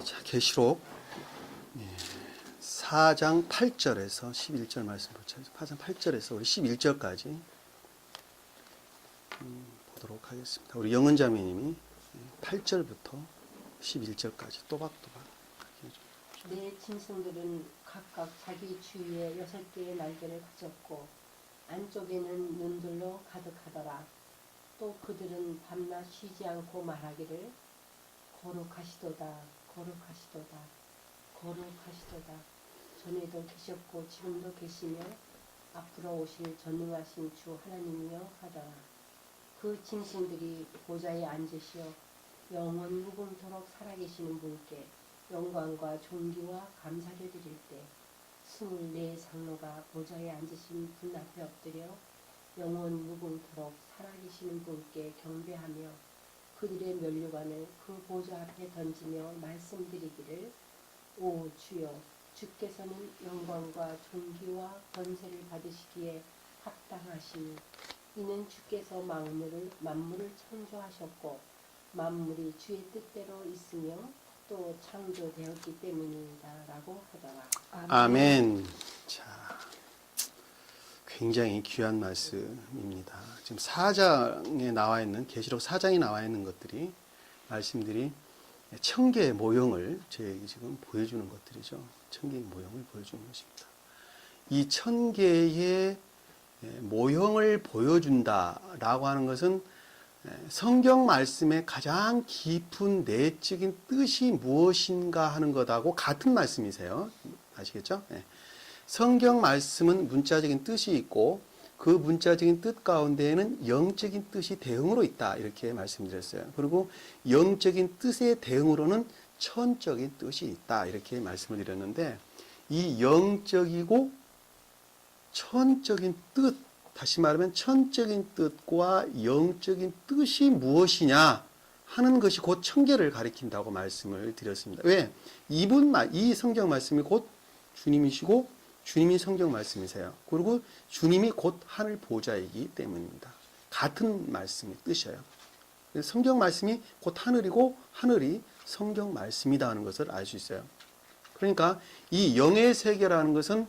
자, 계시록 4장 8절에서 11절 말씀 보죠. 4장 8절에서 우리 11절까지 보도록 하겠습니다. 우리 영은자매님이 8절부터 11절까지 또박또박. 내 짐승들은 각각 자기 주위에 6개의 날개를 가졌고 안쪽에는 눈들로 가득하더라. 또 그들은 밤낮 쉬지 않고 말하기를 거룩하시도다 거룩하시도다 거룩하시도다. 전에도 계셨고 지금도 계시며 앞으로 오실 전능하신 주 하나님이여 하더라. 그 짐승들이 보좌에 앉으시어 영원 무궁토록 살아계시는 분께 영광과 존귀와 감사를 드릴 때 24장로가 보좌에 앉으신 분 앞에 엎드려 영원 무궁토록 살아계시는 분께 경배하며 그들의 면류관을 그 보좌 앞에 던지며 말씀드리기를 오 주여 주께서는 영광과 존귀와 권세를 받으시기에 합당하시니 이는 주께서 만물을 창조하셨고 만물이 주의 뜻대로 있으며 또 창조되었기 때문이다 라고 하더라. 아멘. 자, 굉장히 귀한 말씀입니다. 지금 4장에 나와 있는, 계시록 4장에 나와 있는 것들이, 말씀들이 천개의 모형을 저에게 지금 보여주는 것들이죠. 천개의 모형을 보여주는 것입니다. 이 천개의 모형을 보여준다라고 하는 것은 성경 말씀의 가장 깊은 내적인 뜻이 무엇인가 하는 것하고 같은 말씀이세요. 아시겠죠? 성경 말씀은 문자적인 뜻이 있고 그 문자적인 뜻 가운데에는 영적인 뜻이 대응으로 있다. 이렇게 말씀드렸어요. 그리고 영적인 뜻의 대응으로는 천적인 뜻이 있다. 이렇게 말씀을 드렸는데 이 영적이고 천적인 뜻, 다시 말하면 천적인 뜻과 영적인 뜻이 무엇이냐 하는 것이 곧 천계를 가리킨다고 말씀을 드렸습니다. 왜? 이 성경 말씀이 곧 주님이시고 주님이 성경 말씀이세요. 그리고 주님이 곧 하늘 보좌이기 때문입니다. 같은 말씀의 뜻이에요. 성경 말씀이 곧 하늘이고 하늘이 성경 말씀이다 하는 것을 알 수 있어요. 그러니까 이 영의 세계라는 것은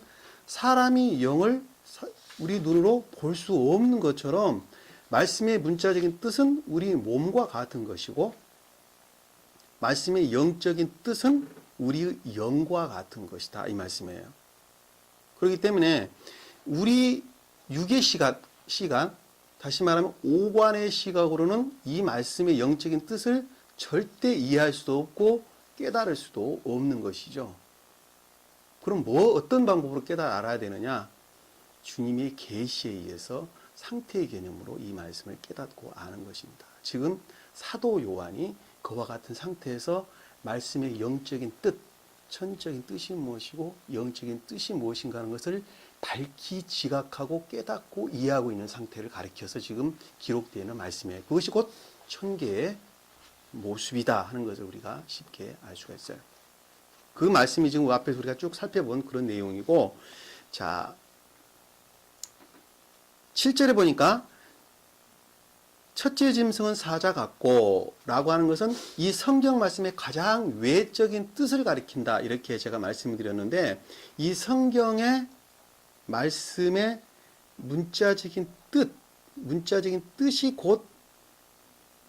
사람이 영을 우리 눈으로 볼 수 없는 것처럼 말씀의 문자적인 뜻은 우리 몸과 같은 것이고 말씀의 영적인 뜻은 우리 영과 같은 것이다. 이 말씀이에요. 그렇기 때문에 우리 육의 시각, 다시 말하면 오관의 시각으로는 이 말씀의 영적인 뜻을 절대 이해할 수도 없고 깨달을 수도 없는 것이죠. 그럼 어떤 방법으로 알아야 되느냐? 주님의 계시에 의해서 상태의 개념으로 이 말씀을 깨닫고 아는 것입니다. 지금 사도 요한이 그와 같은 상태에서 말씀의 영적인 뜻, 천적인 뜻이 무엇이고 영적인 뜻이 무엇인가 하는 것을 밝히 지각하고 깨닫고 이해하고 있는 상태를 가리켜서 지금 기록되어 있는 말씀이에요. 그것이 곧 천계의 모습이다 하는 것을 우리가 쉽게 알 수가 있어요. 그 말씀이 지금 앞에서 우리가 쭉 살펴본 그런 내용이고, 자, 7절에 보니까 첫째 짐승은 사자 같고 라고 하는 것은 이 성경 말씀의 가장 외적인 뜻을 가리킨다. 이렇게 제가 말씀을 드렸는데 이 성경의 말씀의 문자적인 뜻이 곧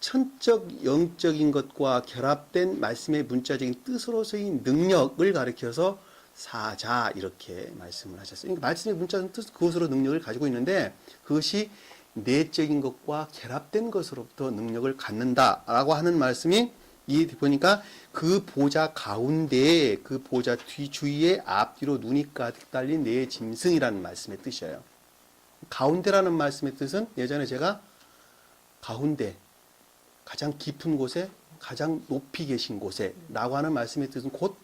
천적, 영적인 것과 결합된 말씀의 문자적인 뜻으로서의 능력을 가리켜서 사자 이렇게 말씀을 하셨어요. 그러니까 말씀의 문자적인 뜻 그것으로 능력을 가지고 있는데 그것이 내적인 것과 결합된 것으로부터 능력을 갖는다라고 하는 말씀이 보니까 그 보좌 가운데에 그 보좌 뒤 주위에 앞뒤로 눈이 가득 달린 네 짐승이라는 말씀의 뜻이에요. 가운데라는 말씀의 뜻은 예전에 제가 가운데 가장 깊은 곳에 가장 높이 계신 곳에 라고 하는 말씀의 뜻은 곧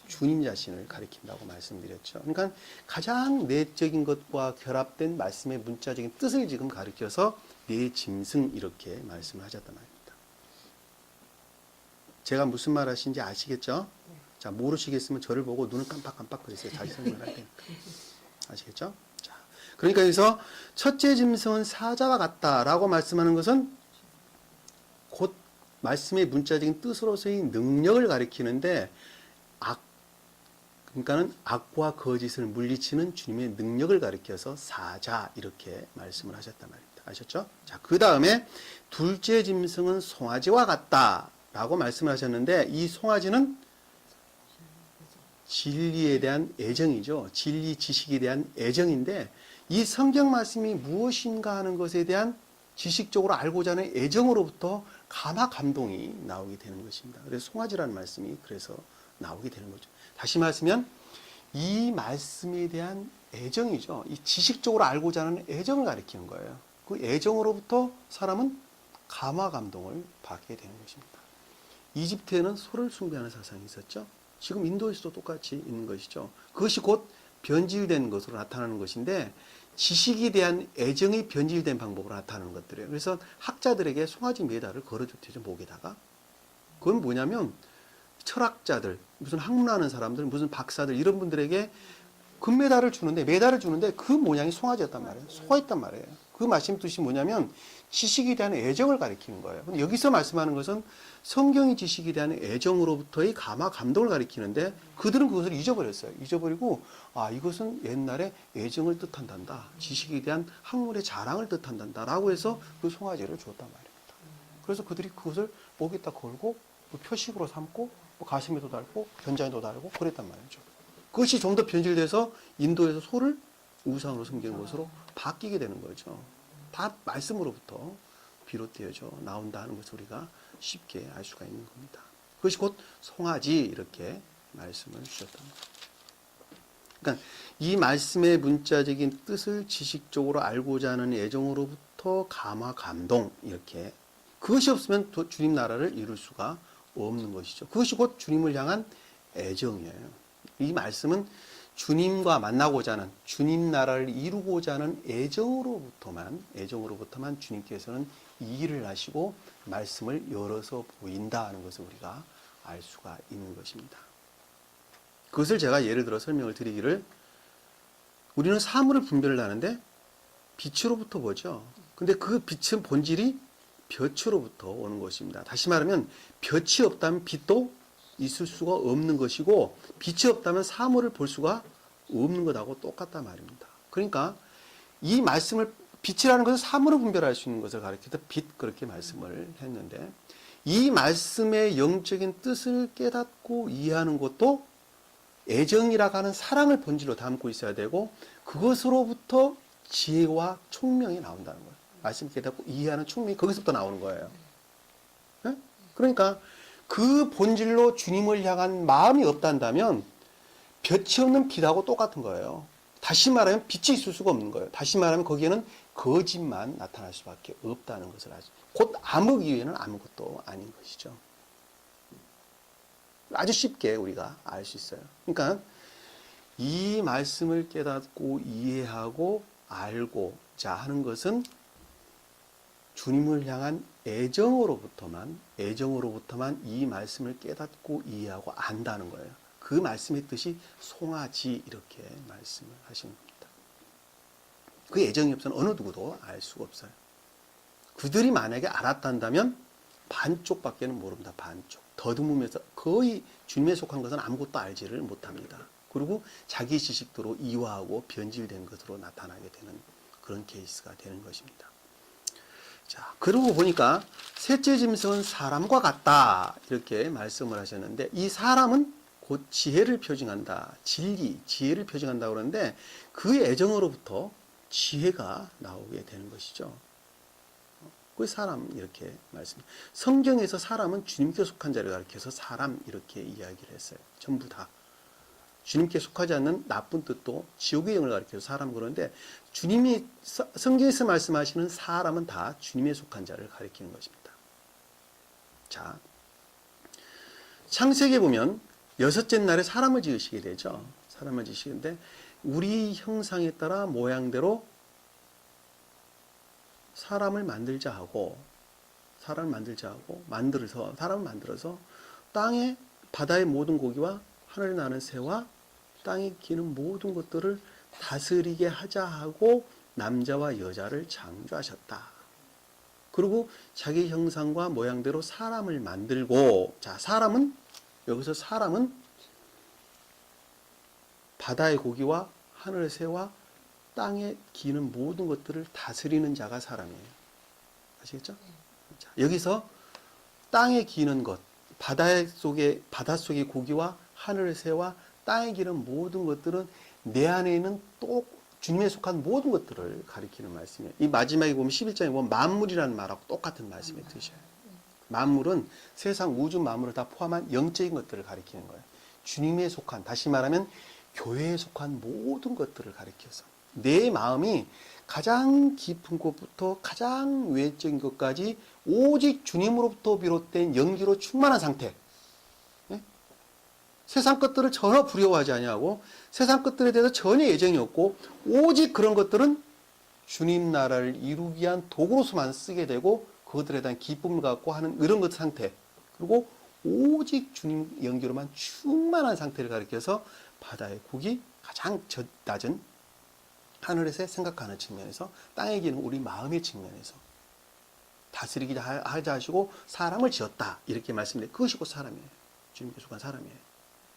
주님 자신을 가리킨다고 말씀드렸죠. 그러니까 가장 내적인 것과 결합된 말씀의 문자적인 뜻을 지금 가리켜서 네 짐승 이렇게 말씀을 하셨단 말입니다. 제가 무슨 말 하시는지 아시겠죠? 자, 모르시겠으면 저를 보고 눈을 깜빡깜빡거리세요. 다시 설명할 테니까. 아시겠죠? 자, 그러니까 여기서 첫째 짐승은 사자와 같다라고 말씀하는 것은 곧 말씀의 문자적인 뜻으로서의 능력을 가리키는데 그러니까는 악과 거짓을 물리치는 주님의 능력을 가리켜서 사자 이렇게 말씀을 하셨단 말입니다. 아셨죠? 자, 그 다음에 둘째 짐승은 송아지와 같다라고 말씀을 하셨는데 이 송아지는 진리에 대한 애정이죠. 진리 지식에 대한 애정인데 이 성경 말씀이 무엇인가 하는 것에 대한 지식적으로 알고자 하는 애정으로부터 감화 감동이 나오게 되는 것입니다. 그래서 송아지라는 말씀이 그래서 나오게 되는 거죠. 다시 말하면 이 말씀에 대한 애정이죠. 이 지식적으로 알고자 하는 애정을 가리키는 거예요. 그 애정으로부터 사람은 감화 감동을 받게 되는 것입니다. 이집트에는 소를 숭배하는 사상이 있었죠. 지금 인도에서도 똑같이 있는 것이죠. 그것이 곧 변질된 것으로 나타나는 것인데 지식에 대한 애정이 변질된 방법으로 나타나는 것들이에요. 그래서 학자들에게 송아지 메달을 걸어줬대죠, 목에다가. 그건 뭐냐면 철학자들, 무슨 학문하는 사람들, 무슨 박사들 이런 분들에게 금메달을 주는데 메달을 주는데 그 모양이 송아지였단 말이에요. 소가 있단 말이에요. 그 말씀 뜻이 뭐냐면 지식에 대한 애정을 가리키는 거예요. 근데 여기서 말씀하는 것은 성경의 지식에 대한 애정으로부터의 감화 감동을 가리키는데 그들은 그것을 잊어버렸어요. 잊어버리고 이것은 옛날에 애정을 뜻한단다. 지식에 대한 학문의 자랑을 뜻한단다라고 해서 그 송아지를 주었단 말입니다. 그래서 그들이 그것을 목에다 걸고 표식으로 삼고 가슴에도 달고 견장에도 달고 그랬단 말이죠. 그것이 좀 더 변질돼서 인도에서 소를 우상으로 섬기는 것으로 바뀌게 되는 거죠. 다 말씀으로부터 비롯되어져 나온다 하는 것을 우리가 쉽게 알 수가 있는 겁니다. 그것이 곧 송아지 이렇게 말씀을 주셨던 겁니다. 그러니까 이 말씀의 문자적인 뜻을 지식적으로 알고자 하는 애정으로부터 감화 감동 이렇게 그것이 없으면 주님 나라를 이룰 수가 없는 것이죠. 그것이 곧 주님을 향한 애정이에요. 이 말씀은 주님과 만나고자 하는 주님 나라를 이루고자 하는 애정으로부터만 주님께서는 이 일을 하시고 말씀을 열어서 보인다 하는 것을 우리가 알 수가 있는 것입니다. 그것을 제가 예를 들어 설명을 드리기를 우리는 사물을 분별을 하는데 빛으로부터 보죠. 근데 그 빛은 본질이 볕으로부터 오는 것입니다. 다시 말하면 볕이 없다면 빛도 있을 수가 없는 것이고 빛이 없다면 사물을 볼 수가 없는 것하고 똑같단 말입니다. 그러니까 이 말씀을 빛이라는 것은 사물을 분별할 수 있는 것을 가리켜서 빛 그렇게 말씀을 했는데 이 말씀의 영적인 뜻을 깨닫고 이해하는 것도 애정이라고 하는 사랑을 본질로 담고 있어야 되고 그것으로부터 지혜와 총명이 나온다는 거예요. 말씀 깨닫고 이해하는 총명이 거기서부터 나오는 거예요. 네? 그러니까 그 본질로 주님을 향한 마음이 없단다면 볕이 없는 빛하고 똑같은 거예요. 다시 말하면 빛이 있을 수가 없는 거예요. 다시 말하면 거기에는 거짓만 나타날 수밖에 없다는 것을 아죠. 곧 암흑 이외에는 아무것도 아닌 것이죠. 아주 쉽게 우리가 알 수 있어요. 그러니까 이 말씀을 깨닫고 이해하고 알고자 하는 것은 주님을 향한 애정으로부터만 이 말씀을 깨닫고 이해하고 안다는 거예요. 그 말씀의 뜻이 송아지 이렇게 말씀을 하시는 겁니다. 그 애정이 없으면 어느 누구도 알 수가 없어요. 그들이 만약에 알았단다면 반쪽밖에는 모릅니다. 반쪽. 더듬으면서 거의 주님에 속한 것은 아무것도 알지를 못합니다. 그리고 자기 지식대로 이화하고 변질된 것으로 나타나게 되는 그런 케이스가 되는 것입니다. 자, 그러고 보니까 셋째 짐승은 사람과 같다 이렇게 말씀을 하셨는데 이 사람은 곧 지혜를 표징한다. 진리, 지혜를 표징한다 그러는데 그 애정으로부터 지혜가 나오게 되는 것이죠. 그 사람 이렇게 말씀. 성경에서 사람은 주님께 속한 자를 가리켜서 사람 이렇게 이야기를 했어요. 전부 다. 주님께 속하지 않는 나쁜 뜻도 지옥의 영을 가리켜서 사람 그러는데 주님이 성경에서 말씀하시는 사람은 다 주님에 속한 자를 가리키는 것입니다. 자, 창세기에 보면 여섯째 날에 사람을 지으시게 되죠. 사람을 지으시는데 우리 형상에 따라 모양대로 사람을 만들자 하고 사람을 만들어서 땅에 바다의 모든 고기와 하늘에 나는 새와 땅에 기는 모든 것들을 다스리게 하자 하고 남자와 여자를 창조하셨다. 그리고 자기 형상과 모양대로 사람을 만들고, 자, 여기서 사람은 바다의 고기와 하늘의 새와 땅에 기는 모든 것들을 다스리는 자가 사람이에요. 아시겠죠? 자, 여기서 땅에 기는 것, 바다 속의 고기와 하늘의 새와 땅에 기는 모든 것들은 내 안에 있는 또 주님에 속한 모든 것들을 가리키는 말씀이에요. 이 마지막에 보면 11장에 보면 만물이라는 말하고 똑같은 말씀의 뜻이에요. 만물은 세상 우주 만물을 다 포함한 영적인 것들을 가리키는 거예요. 주님에 속한, 다시 말하면 교회에 속한 모든 것들을 가리켜서 내 마음이 가장 깊은 곳부터 가장 외적인 것까지 오직 주님으로부터 비롯된 영기로 충만한 상태. 예? 세상 것들을 전혀 두려워하지 아니하고 세상 것들에 대해서 전혀 애정이 없고 오직 그런 것들은 주님 나라를 이루기 위한 도구로서만 쓰게 되고 그것들에 대한 기쁨을 갖고 하는 이런 것 상태. 그리고 오직 주님 영기로만 충만한 상태를 가리켜서 바다의 고기 가장 낮은 하늘에서 생각하는 측면에서 땅에 기는 우리 마음의 측면에서 다스리기 하자 하시고 사람을 지었다 이렇게 말씀드려요. 그것이 곧 사람이에요. 주님께 속한 사람이에요.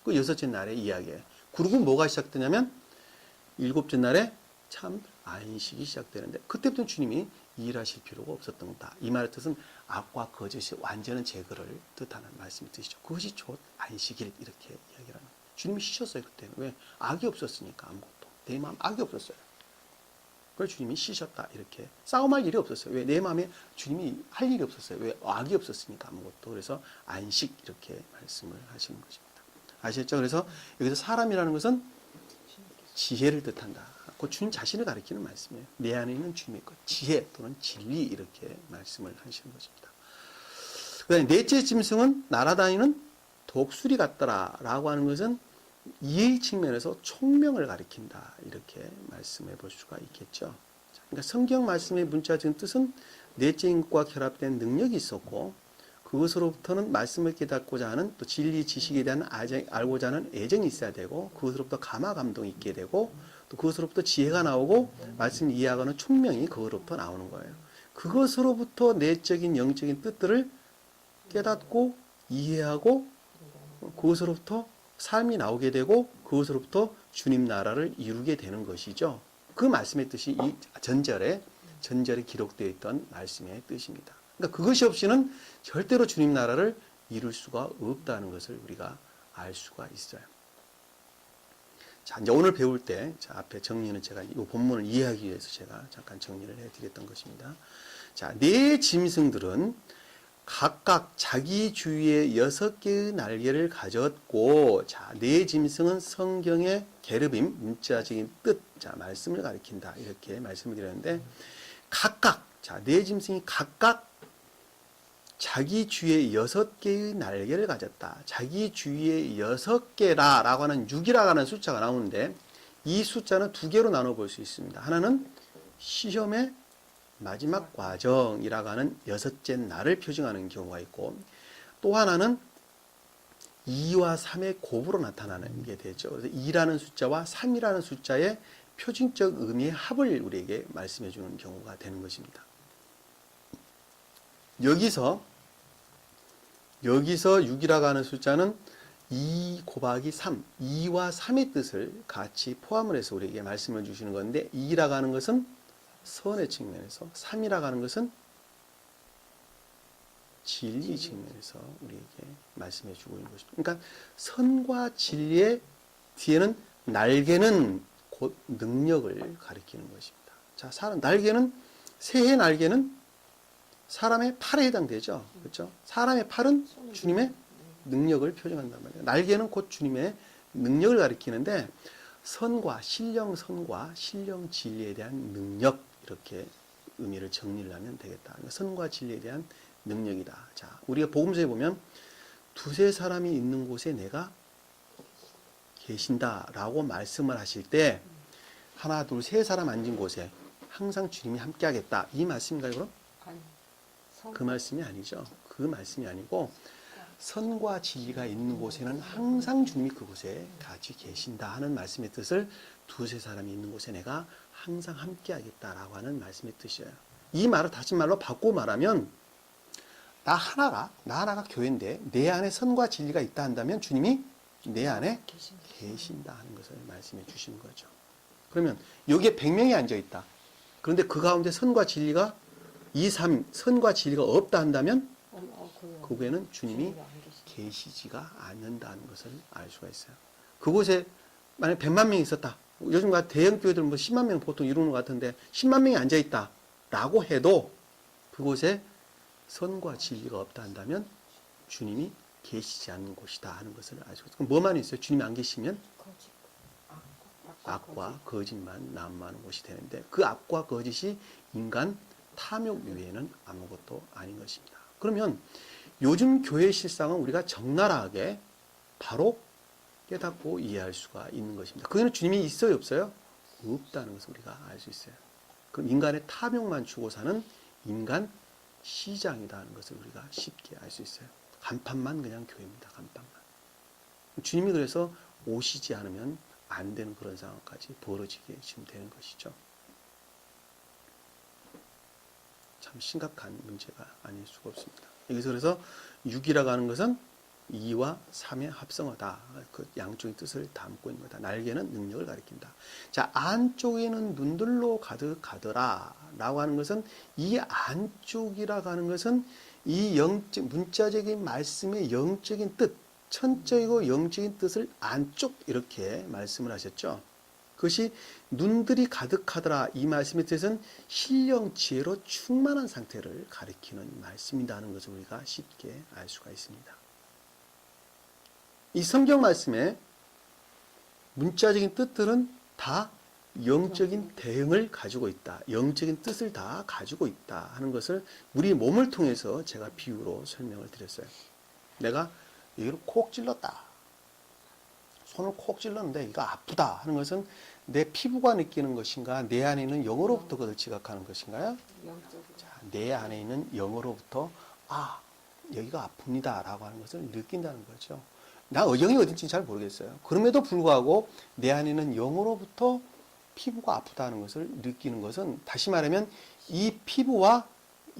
그 여섯째 날의 이야기예요. 그리고 뭐가 시작되냐면 일곱째 날에 참 안식이 시작되는데 그때부터 주님이 일하실 필요가 없었던 거다. 이 말의 뜻은 악과 거짓이 완전한 제거를 뜻하는 말씀의 뜻이죠. 그것이 곧 안식일 이렇게 이야기를 하는 거예요. 주님이 쉬셨어요. 그때는. 왜? 악이 없었으니까 아무것도. 내 마음 악이 없었어요. 그래서 주님이 쉬셨다 이렇게. 싸움할 일이 없었어요. 왜? 내 마음에 주님이 할 일이 없었어요. 왜? 악이 없었으니까 아무것도. 그래서 안식 이렇게 말씀을 하시는 것입니다. 아시겠죠? 그래서 여기서 사람이라는 것은 지혜를 뜻한다. 그 주님 자신을 가리키는 말씀이에요. 내 안에 있는 주님의 것, 지혜 또는 진리 이렇게 말씀을 하시는 것입니다. 그다음에 넷째 짐승은 날아다니는 독수리 같더라라고 하는 것은 이해의 측면에서 총명을 가리킨다 이렇게 말씀해 볼 수가 있겠죠. 그러니까 성경 말씀의 문자적인 뜻은 넷째 인과 결합된 능력이 있었고 그것으로부터는 말씀을 깨닫고자 하는 또 진리 지식에 대한 알고자 하는 애정이 있어야 되고 그것으로부터 감화 감동이 있게 되고 또 그것으로부터 지혜가 나오고 말씀을 이해하는 총명이 그것으로부터 나오는 거예요. 그것으로부터 내적인 영적인 뜻들을 깨닫고 이해하고 그것으로부터 삶이 나오게 되고 그것으로부터 주님 나라를 이루게 되는 것이죠. 그 말씀의 뜻이 이 전절에 기록되어 있던 말씀의 뜻입니다. 그러니까 그것이 없이는 절대로 주님 나라를 이룰 수가 없다는 것을 우리가 알 수가 있어요. 자, 이제 오늘 배울 때, 자, 앞에 정리는 제가 이 본문을 이해하기 위해서 제가 잠깐 정리를 해드렸던 것입니다. 자, 네 짐승들은 각각 자기 주위에 6개의 날개를 가졌고, 자, 네 짐승은 성경의 게르빔, 문자적인 뜻, 자, 말씀을 가리킨다. 이렇게 말씀을 드렸는데, 각각, 자, 네 짐승이 각각 자기 주위에 6개의 날개를 가졌다. 자기 주위에 6개라 라고 하는 6이라고 하는 숫자가 나오는데 이 숫자는 두 개로 나눠 볼 수 있습니다. 하나는 시험의 마지막 과정이라고 하는 6째 날을 표징하는 경우가 있고 또 하나는 2와 3의 곱으로 나타나는 게 되죠. 그래서 2라는 숫자와 3이라는 숫자의 표징적 의미의 합을 우리에게 말씀해 주는 경우가 되는 것입니다. 여기서 6이라고 하는 숫자는 2 곱하기 3, 2와 3의 뜻을 같이 포함을 해서 우리에게 말씀을 주시는 건데 2라고 하는 것은 선의 측면에서 3이라고 하는 것은 진리 측면에서 우리에게 말씀해 주고 있는 것입니다. 그러니까 선과 진리의 뒤에는 날개는 곧 능력을 가리키는 것입니다. 자, 날개는 새의 날개는 사람의 팔에 해당되죠. 그렇죠? 사람의 팔은 주님의 능력을 표정한단 말이에요. 날개는 곧 주님의 능력을 가리키는데 선과 신령 진리에 대한 능력 이렇게 의미를 정리를 하면 되겠다. 선과 진리에 대한 능력이다. 자, 우리가 복음서에 보면 두세 사람이 있는 곳에 내가 계신다라고 말씀을 하실 때 하나, 둘, 세 사람 앉은 곳에 항상 주님이 함께하겠다. 이 말씀인가요, 그럼? 그 말씀이 아니죠. 그 말씀이 아니고 선과 진리가 있는 곳에는 항상 주님이 그곳에 같이 계신다 하는 말씀의 뜻을 두세 사람이 있는 곳에 내가 항상 함께 하겠다라고 하는 말씀의 뜻이에요. 이 말을 다시 말로 바꾸고 말하면 나 하나가 교회인데 내 안에 선과 진리가 있다 한다면 주님이 내 안에 계신다 하는 것을 말씀해 주시는 거죠. 그러면 여기에 100명이 앉아 있다. 그런데 그 가운데 선과 진리가 2, 3 선과 진리가 없다 한다면 그곳에는 주님이 계시지가 않는다는 것을 알 수가 있어요. 그곳에 만약 100만 명이 있었다. 요즘 같은 대형 교회들 뭐 10만 명 보통 이루는 것 같은데 10만 명이 앉아 있다라고 해도 그곳에 선과 진리가 없다 한다면 주님이 계시지 않는 곳이다 하는 것을 알 수가 있어요. 그럼 뭐만 있어요? 주님이 안 계시면 악과 거짓만 난무하는 곳이 되는데 그 악과 거짓이 인간 탐욕 외에는 아무것도 아닌 것입니다. 그러면 요즘 교회 실상은 우리가 적나라하게 바로 깨닫고 이해할 수가 있는 것입니다. 거기는 주님이 있어요, 없어요? 없다는 것을 우리가 알 수 있어요. 그럼 인간의 탐욕만 주고 사는 인간 시장이다 하는 것을 우리가 쉽게 알 수 있어요. 간판만 그냥 교회입니다. 간판만. 주님이 그래서 오시지 않으면 안 되는 그런 상황까지 벌어지게 지금 되는 것이죠. 참 심각한 문제가 아닐 수가 없습니다. 여기서 그래서 6이라고 하는 것은 2와 3의 합성어다. 그 양쪽의 뜻을 담고 있는 거다. 날개는 능력을 가리킨다. 자, 안쪽에는 눈들로 가득하더라 라고 하는 것은 이 안쪽이라고 하는 것은 이 영적, 문자적인 말씀의 영적인 뜻, 천적이고 영적인 뜻을 안쪽 이렇게 말씀을 하셨죠. 그것이 눈들이 가득하더라 이 말씀의 뜻은 신령 지혜로 충만한 상태를 가리키는 말씀이라는 것을 우리가 쉽게 알 수가 있습니다. 이 성경 말씀의 문자적인 뜻들은 다 영적인 대응을 가지고 있다. 영적인 뜻을 다 가지고 있다 하는 것을 우리 몸을 통해서 제가 비유로 설명을 드렸어요. 내가 여기를 콕 찔렀다. 손을 콕 찔렀는데 이거 아프다 하는 것은 내 피부가 느끼는 것인가 내 안에 있는 영으로부터 그것을 지각하는 것인가요? 자, 내 안에 있는 영으로부터 아 여기가 아픕니다 라고 하는 것을 느낀다는 거죠. 나 영이 어딘지 잘 모르겠어요. 그럼에도 불구하고 내 안에 있는 영으로부터 피부가 아프다는 것을 느끼는 것은 다시 말하면 이 피부와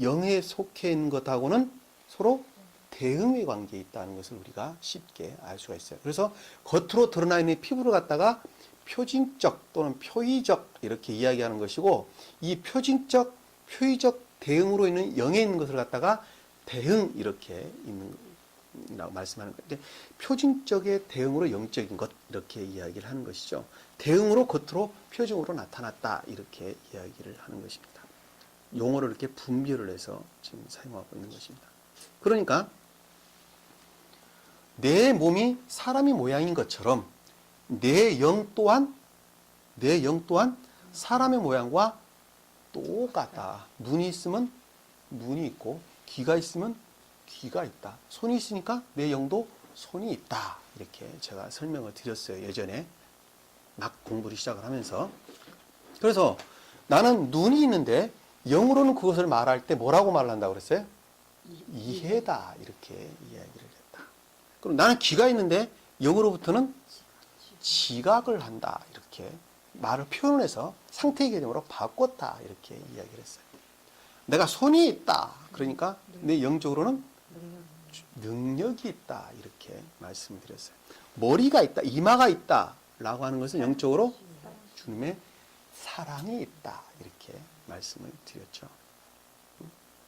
영에 속해 있는 것하고는 서로 대응의 관계에 있다는 것을 우리가 쉽게 알 수가 있어요. 그래서 겉으로 드러나 있는 피부를 갖다가 표징적 또는 표의적 이렇게 이야기하는 것이고 이 표징적, 표의적 대응으로 있는 영에 있는 것을 갖다가 대응 이렇게 있는 라고 말씀하는 거예요. 근데 표징적의 대응으로 영적인 것 이렇게 이야기를 하는 것이죠. 대응으로 겉으로 표징으로 나타났다 이렇게 이야기를 하는 것입니다. 용어를 이렇게 분별을 해서 지금 사용하고 있는 것입니다. 그러니까 내 몸이 사람의 모양인 것처럼 내 영 또한 사람의 모양과 똑같다. 눈이 있으면 눈이 있고 귀가 있으면 귀가 있다. 손이 있으니까 내 영도 손이 있다. 이렇게 제가 설명을 드렸어요. 예전에 막 공부를 시작을 하면서. 그래서 나는 눈이 있는데 영으로는 그것을 말할 때 뭐라고 말을 한다고 그랬어요? 이해다. 이렇게 이야기를 했다. 그럼 나는 귀가 있는데 영으로부터는 지각을 한다. 이렇게 말을 표현을 해서 상태 개념으로 바꿨다. 이렇게 이야기를 했어요. 내가 손이 있다. 그러니까 내 영적으로는 능력이 있다. 이렇게 말씀드렸어요. 머리가 있다. 이마가 있다. 라고 하는 것은 영적으로 주님의 사랑이 있다. 이렇게 말씀을 드렸죠.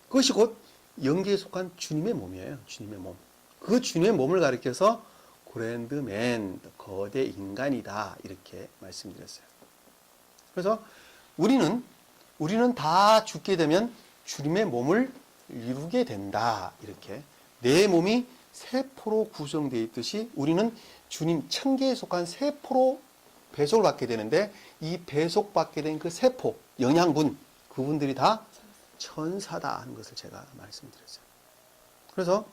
그것이 곧 영계에 속한 주님의 몸이에요. 주님의 몸. 그 주님의 몸을 가리켜서 그랜드맨, 거대 인간이다. 이렇게 말씀드렸어요. 그래서 우리는 다 죽게 되면 주님의 몸을 이루게 된다. 이렇게 내 몸이 세포로 구성되어 있듯이 우리는 주님 천계에 속한 세포로 배속을 받게 되는데 이 배속받게 된 그 세포, 영양분 그분들이 다 천사다 하는 것을 제가 말씀드렸어요. 그래서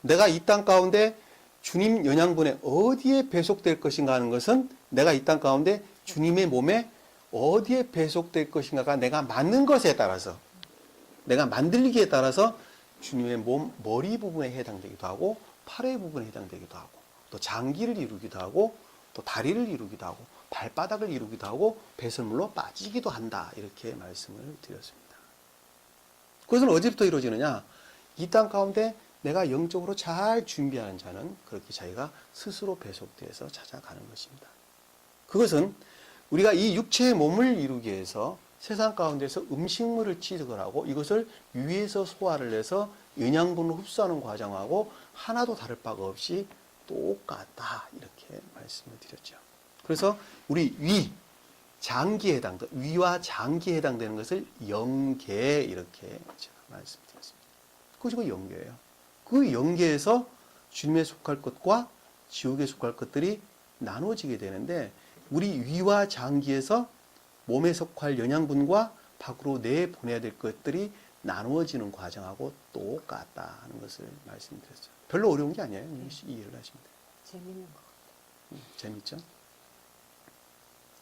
내가 이 땅 가운데 주님 영양분에 어디에 배속될 것인가 하는 것은 내가 이 땅 가운데 주님의 몸에 어디에 배속될 것인가가 내가 맞는 것에 따라서 내가 만들기에 따라서 주님의 몸 머리 부분에 해당되기도 하고 팔의 부분에 해당되기도 하고 또 장기를 이루기도 하고 또 다리를 이루기도 하고 발바닥을 이루기도 하고 배설물로 빠지기도 한다 이렇게 말씀을 드렸습니다. 그것은 어디부터 이루어지느냐? 이 땅 가운데 내가 영적으로 잘 준비하는 자는 그렇게 자기가 스스로 배속되어서 찾아가는 것입니다. 그것은 우리가 이 육체의 몸을 이루기 위해서 세상 가운데서 음식물을 취득을 하고 이것을 위에서 소화를 해서 영양분을 흡수하는 과정하고 하나도 다를 바가 없이 똑같다. 이렇게 말씀을 드렸죠. 그래서 우리 장기에 위와 장기에 해당되는 것을 영계 이렇게 제가 말씀드렸습니다. 그것이 그 영계예요. 그 영계에서 주님에 속할 것과 지옥에 속할 것들이 나눠지게 되는데 우리 위와 장기에서 몸에 속할 영양분과 밖으로 내보내야 될 것들이 나누어지는 과정하고 똑같다 하는 것을 말씀드렸어요. 별로 어려운 게 아니에요. 이해를 하시면 돼요. 재밌는 것 같아요. 재밌죠?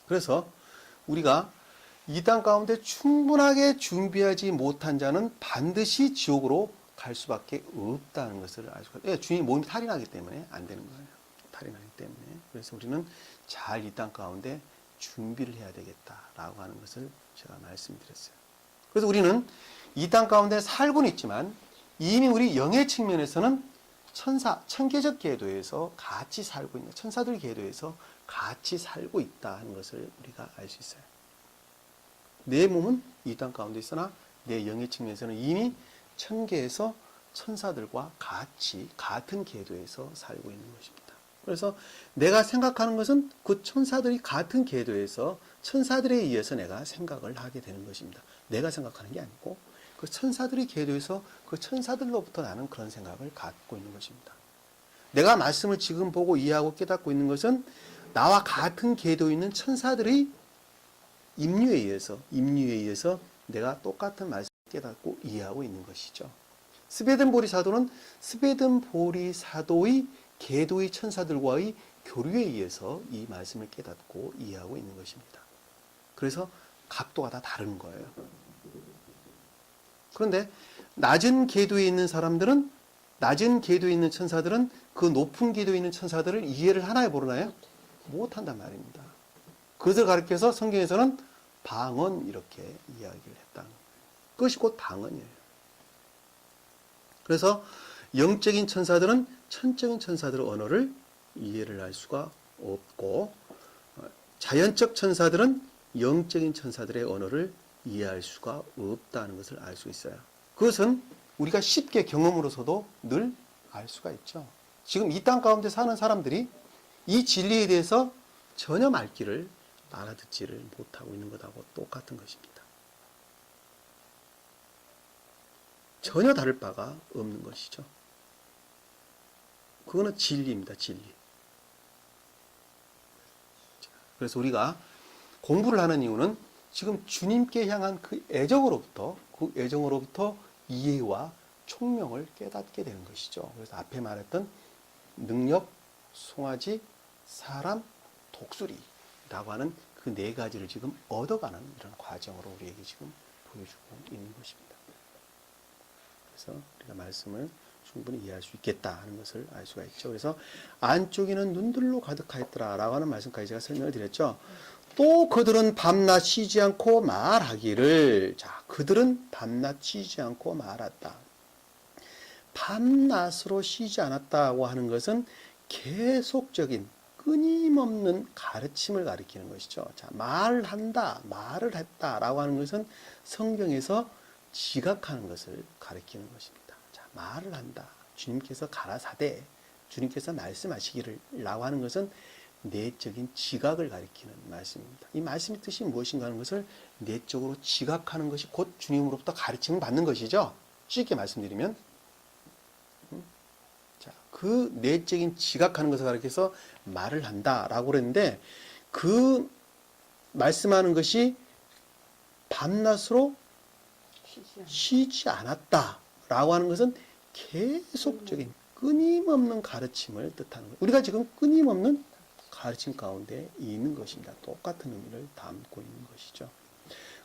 그래서 우리가 이 땅 가운데 충분하게 준비하지 못한 자는 반드시 지옥으로 갈 수밖에 없다는 것을 알 수가 있어요. 주님 몸이 탈이 나기 때문에 안 되는 거예요. 탈이 나기 때문에. 그래서 우리는 잘 이 땅 가운데 준비를 해야 되겠다라고 하는 것을 제가 말씀드렸어요. 그래서 우리는 이 땅 가운데 살고는 있지만 이미 우리 영의 측면에서는 천계적 궤도에서 같이 살고 있는, 천사들 궤도에서 같이 살고 있다 하는 것을 우리가 알 수 있어요. 내 몸은 이 땅 가운데 있으나 내 영의 측면에서는 이미 천계에서 천사들과 같은 궤도에서 살고 있는 것입니다. 그래서 내가 생각하는 것은 그 천사들이 같은 궤도에서 천사들에 의해서 내가 생각을 하게 되는 것입니다. 내가 생각하는 게 아니고 그 천사들이 궤도에서 그 천사들로부터 나는 그런 생각을 갖고 있는 것입니다. 내가 말씀을 지금 보고 이해하고 깨닫고 있는 것은 나와 같은 궤도에 있는 천사들의 임류에 의해서 내가 똑같은 말씀을 깨닫고 이해하고 있는 것이죠. 스베덴보리 사도는 스베덴보리 사도의 궤도의 천사들과의 교류에 의해서 이 말씀을 깨닫고 이해하고 있는 것입니다. 그래서 각도가 다 다른 거예요. 그런데 낮은 궤도에 있는 사람들은, 낮은 궤도에 있는 천사들은 그 높은 궤도에 있는 천사들을 이해를 하나요, 모르나요? 못한단 말입니다. 그것을 가리켜서 성경에서는 방언 이렇게 이야기를 했다는 거예요. 그것이 곧 방언이에요. 그래서 영적인 천사들은 천적인 천사들의 언어를 이해를 할 수가 없고 자연적 천사들은 영적인 천사들의 언어를 이해할 수가 없다는 것을 알 수 있어요. 그것은 우리가 쉽게 경험으로서도 늘 알 수가 있죠. 지금 이 땅 가운데 사는 사람들이 이 진리에 대해서 전혀 말귀를 알아듣지를 못하고 있는 것하고 똑같은 것입니다. 전혀 다를 바가 없는 것이죠. 그거는 진리입니다. 진리. 그래서 우리가 공부를 하는 이유는 지금 주님께 향한 그 애정으로부터 이해와 총명을 깨닫게 되는 것이죠. 그래서 앞에 말했던 능력, 송아지, 사람, 독수리라고 하는 그 네 가지를 지금 얻어가는 이런 과정으로 우리에게 지금 보여주고 있는 것입니다. 그래서 우리가 말씀을 충분히 이해할 수 있겠다 하는 것을 알 수가 있죠. 그래서 안쪽에는 눈들로 가득하였더라 라고 하는 말씀까지 제가 설명을 드렸죠. 또 그들은 밤낮 쉬지 않고 말하기를, 자, 그들은 밤낮 쉬지 않고 말았다. 밤낮으로 쉬지 않았다고 하는 것은 계속적인 끊임없는 가르침을 가리키는 것이죠. 자, 말을 했다라고 하는 것은 성경에서 지각하는 것을 가리키는 것입니다. 자, 말을 한다. 주님께서 가라사대, 주님께서 말씀하시기를 라고 하는 것은 내적인 지각을 가리키는 말씀입니다. 이 말씀의 뜻이 무엇인가 하는 것을 내적으로 지각하는 것이 곧 주님으로부터 가르침을 받는 것이죠. 쉽게 말씀드리면. 자, 그 내적인 지각하는 것을 가리켜서 말을 한다라고 그랬는데 그 말씀하는 것이 밤낮으로 쉬지 않았다라고 하는 것은 계속적인 끊임없는 가르침을 뜻하는 거예요. 우리가 지금 끊임없는 가르침 가운데 있는 것입니다. 똑같은 의미를 담고 있는 것이죠.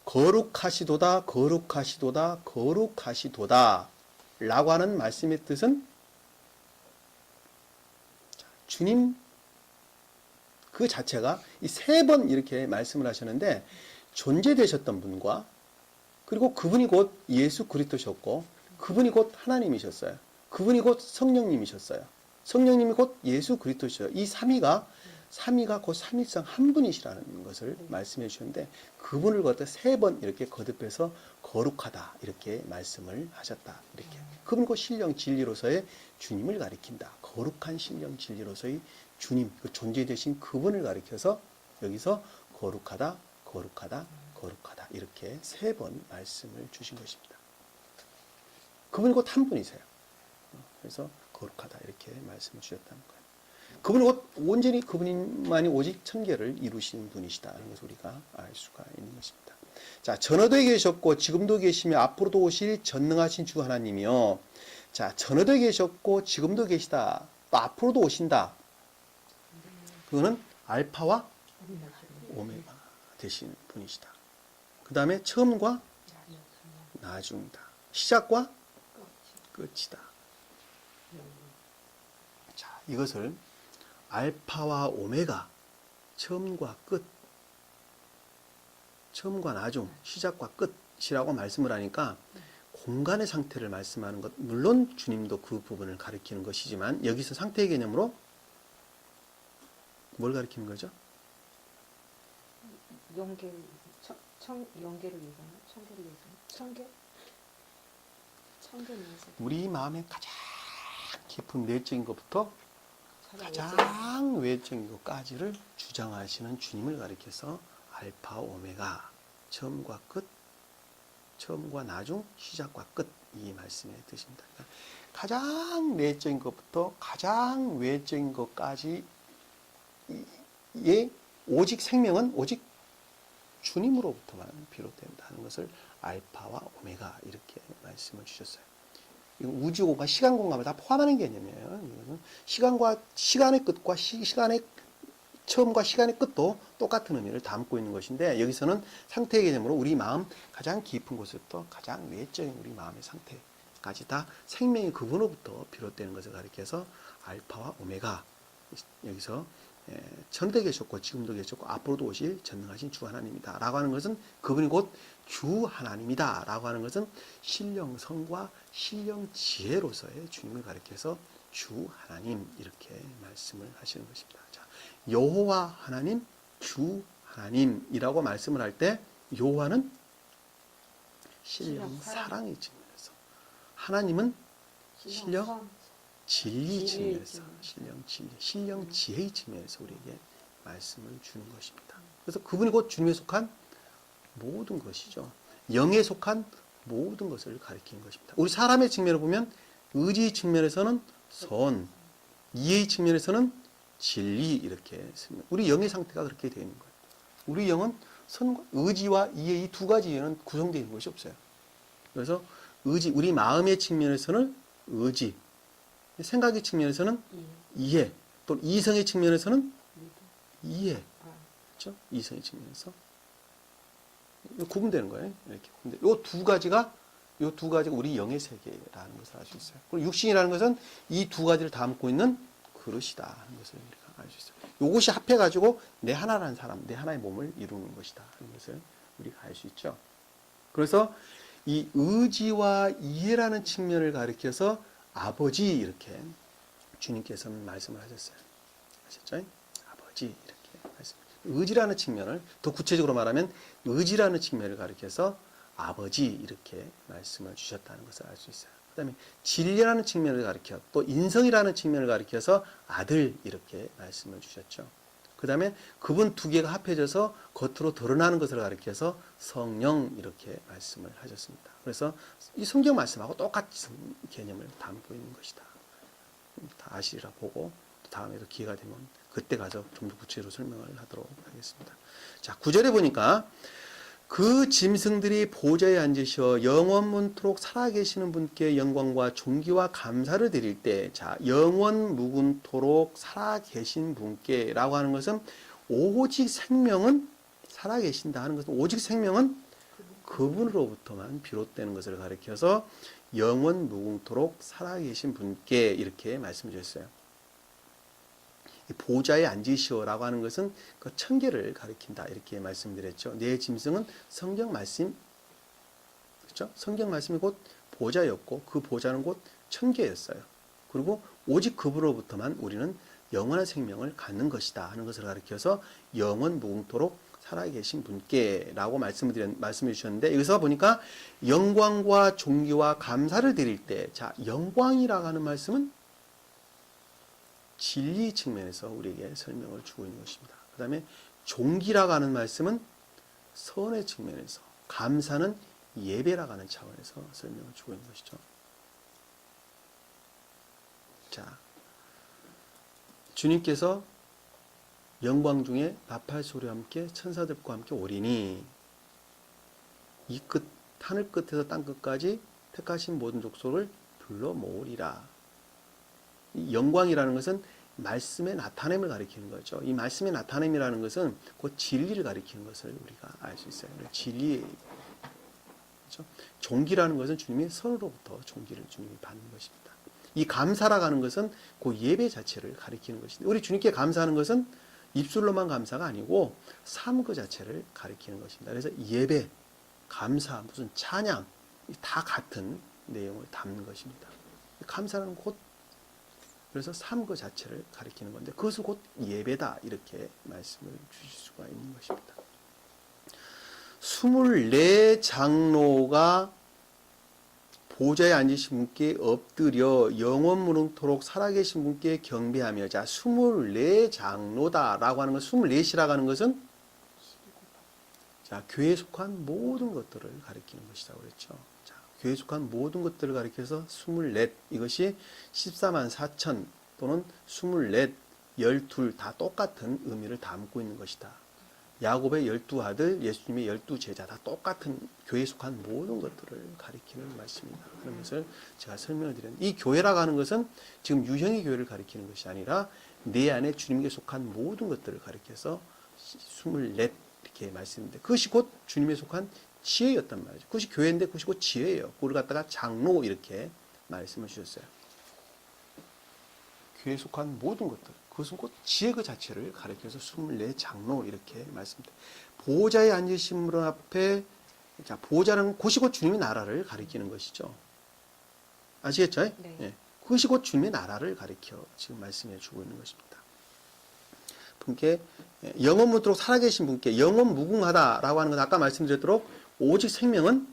거룩하시도다, 거룩하시도다, 거룩하시도다 라고 하는 말씀의 뜻은 주님 그 자체가 이 세 번 이렇게 말씀을 하셨는데 존재되셨던 분과 그리고 그분이 곧 예수 그리스도셨고 그분이 곧 하나님이셨어요. 그분이 곧 성령님이셨어요. 성령님이 곧 예수 그리스도시죠. 이 삼위가 곧 삼위성 한 분이시라는 것을 말씀해 주셨는데 그분을 갖다 세 번 이렇게 거듭해서 거룩하다 이렇게 말씀을 하셨다. 이렇게 그분이 곧 신령 진리로서의 주님을 가리킨다. 거룩한 신령 진리로서의 주님, 그 존재 되신 그분을 가리켜서 여기서 거룩하다, 거룩하다, 거룩하다 이렇게 세 번 말씀을 주신 것입니다. 그분이 곧 한 분이세요. 그래서 거룩하다 이렇게 말씀을 주셨다는 거예요. 그분이 곧 온전히 그분만이 오직 천계를 이루신 분이시다는 것을 우리가 알 수가 있는 것입니다. 자, 전어도에 계셨고 지금도 계시며 앞으로도 오실 전능하신 주 하나님이요. 자, 전어도에 계셨고 지금도 계시다. 또 앞으로도 오신다. 그거는 알파와 오메가 되신 분이시다. 그 다음에 처음과 나중이다. 시작과 끝이다. 자, 이것을 알파와 오메가, 처음과 끝, 처음과 나중, 시작과 끝이라고 말씀을 하니까 공간의 상태를 말씀하는 것, 물론 주님도 그 부분을 가리키는 것이지만 여기서 상태의 개념으로 뭘 가리키는 거죠? 연계, 연계를 얘기하나? 청계를 얘기하나? 청계를 얘기하나? 우리 마음의 가장 깊은 내적인 것부터 가장 가장 외적인 것까지를 주장하시는 주님을 가리켜서 알파 오메가, 처음과 끝, 처음과 나중, 시작과 끝 이 말씀에 드십니다. 그러니까 가장 내적인 것부터 가장 외적인 것까지 의 오직 생명은 오직 주님으로부터만 비롯된다는 것을 알파와 오메가 이렇게 말씀을 주셨어요. 우주 공간, 시간 공간을 다 포함하는 개념이에요. 이거는 시간과 시간의 끝과 시간의 처음과 시간의 끝도 똑같은 의미를 담고 있는 것인데 여기서는 상태의 개념으로 우리 마음 가장 깊은 곳부터 가장 외적인 우리 마음의 상태까지 다 생명의 그분으로부터 비롯되는 것을 가리켜서 알파와 오메가 여기서 전대 계셨고 지금도 계셨고 앞으로도 오실 전능하신 주 하나님이다 라고 하는 것은 그분이 곧 주 하나님이다 라고 하는 것은 신령성과 신령지혜로서의 주님을 가리켜서 주 하나님 이렇게 말씀을 하시는 것입니다. 자, 여호와 하나님, 주 하나님이라고 말씀을 할 때 여호와는 신령 사랑의 측면에서 하나님은 신령 진리 측면에서 신령 진리, 신령 지혜의 측면에서 우리에게 말씀을 주는 것입니다. 그래서 그분이 곧 주님에 속한 모든 것이죠. 영에 속한 모든 것을 가리키는 것입니다. 우리 사람의 측면을 보면 의지 측면에서는 선, 이해의 측면에서는 진리 이렇게 우리 영의 상태가 그렇게 되어 있는 거예요. 우리 영은 선과 의지와 이해 이 두 가지 이해는 구성되어 있는 것이 없어요. 그래서 의지, 우리 마음의 측면에서는 의지, 생각의 측면에서는 이해, 또 이성의 측면에서는 이해, 그렇죠? 이성의 측면에서 구분되는 거예요. 이렇게 이 두 가지가 우리 영의 세계라는 것을 알 수 있어요. 그리고 육신이라는 것은 이 두 가지를 담고 있는 그릇이다 하는 것을 우리가 알 수 있어요. 이것이 합해가지고 내 하나라는 사람, 내 하나의 몸을 이루는 것이다 하는 것을 우리가 알 수 있죠. 그래서 이 의지와 이해라는 측면을 가리켜서 아버지 이렇게 주님께서는 말씀을 하셨어요. 아셨죠? 아버지 이렇게 말씀. 의지라는 측면을 더 구체적으로 말하면 의지라는 측면을 가리켜서 아버지 이렇게 말씀을 주셨다는 것을 알 수 있어요. 그 다음에 진리라는 측면을 가리켜 또 인성이라는 측면을 가리켜서 아들 이렇게 말씀을 주셨죠. 그 다음에 그분 두 개가 합해져서 겉으로 드러나는 것을 가리켜서 성령 이렇게 말씀을 하셨습니다. 그래서 이 성경 말씀하고 똑같은 개념을 담고 있는 것이다. 다 아시리라 보고 다음에도 기회가 되면 그때 가서 좀 더 구체적으로 설명을 하도록 하겠습니다. 자, 9절에 보니까 그 짐승들이 보좌에 앉으셔 영원문토록 살아계시는 분께 영광과 존귀와 감사를 드릴 때, 자, 영원 무궁토록 살아계신 분께 라고 하는 것은 오직 생명은 살아계신다 하는 것은 오직 생명은 그분으로부터만 비롯되는 것을 가리켜서 영원 무궁토록 살아계신 분께 이렇게 말씀 주셨어요. 보좌에 앉으시오라고 하는 것은 그 천계를 가리킨다 이렇게 말씀드렸죠. 내 짐승은 성경 말씀 그렇죠? 성경 말씀이 곧 보좌였고 그 보좌는 곧 천계였어요. 그리고 오직 그분으로부터만 우리는 영원한 생명을 갖는 것이다 하는 것을 가리켜서 영원 무궁토록 살아계신 분께라고 말씀해 주셨는데 여기서 보니까 영광과 존귀와 감사를 드릴 때, 자, 영광이라고 하는 말씀은 진리 측면에서 우리에게 설명을 주고 있는 것입니다. 그 다음에 존귀라고 하는 말씀은 선의 측면에서, 감사는 예배라고 하는 차원에서 설명을 주고 있는 것이죠. 자, 주님께서 영광 중에 나팔 소리와 함께 천사들과 함께 오리니 이 끝, 하늘 끝에서 땅 끝까지 택하신 모든 족속을 불러 모으리라. 이 영광이라는 것은 말씀의 나타냄을 가리키는 거죠. 이 말씀의 나타냄이라는 것은 곧 진리를 가리키는 것을 우리가 알 수 있어요. 진리, 그렇죠? 존귀라는 것은 주님의 선으로부터 존귀를 주님이 받는 것입니다. 이 감사라고 하는 것은 그 예배 자체를 가리키는 것인데 우리 주님께 감사하는 것은 입술로만 감사가 아니고 삶 그 자체를 가리키는 것입니다. 그래서 예배, 감사, 무슨 찬양 다 같은 내용을 담는 것입니다. 감사는 곧 그래서 삶 그 자체를 가리키는 건데 그것은 곧 예배다 이렇게 말씀을 주실 수가 있는 것입니다. 24장로가 보좌에 앉으신 분께 엎드려 영원무릉토록 살아계신 분께 경배하며, 자, 24장로다라고 하는 것, 24이라고 하는 것은 자, 교회에 속한 모든 것들을 가리키는 것이라고 그랬죠. 자, 교회에 속한 모든 것들을 가리켜서 24, 이것이 14만 4천 또는 24, 12 다 똑같은 의미를 담고 있는 것이다. 야곱의 12아들, 예수님의 12제자 다 똑같은 교회에 속한 모든 것들을 가리키는 말씀입니다. 그런 것을 제가 설명을 드렸는데 이 교회라고 하는 것은 지금 유형의 교회를 가리키는 것이 아니라 내 안에 주님께 속한 모든 것들을 가리켜서 24 이렇게 말씀인데 그것이 곧 주님에 속한 지혜였단 말이죠. 그것이 교회인데 그것이 곧 지혜예요. 그걸 갖다가 장로 이렇게 말씀을 주셨어요. 교회에 속한 모든 것들, 그것은 곧 지혜 그 자체를 가리켜서 24장로 이렇게 말씀드립니다. 보좌에 앉으신 분 앞에, 자, 보좌는 그것이 곧 주님의 나라를 가리키는 것이죠. 아시겠죠? 네. 예. 그것이 곧 주님의 나라를 가리켜 지금 말씀해 주고 있는 것입니다. 분께 영원 무토록 살아계신 분께 영원 무궁하다라고 하는 건 아까 말씀드렸도록 오직 생명은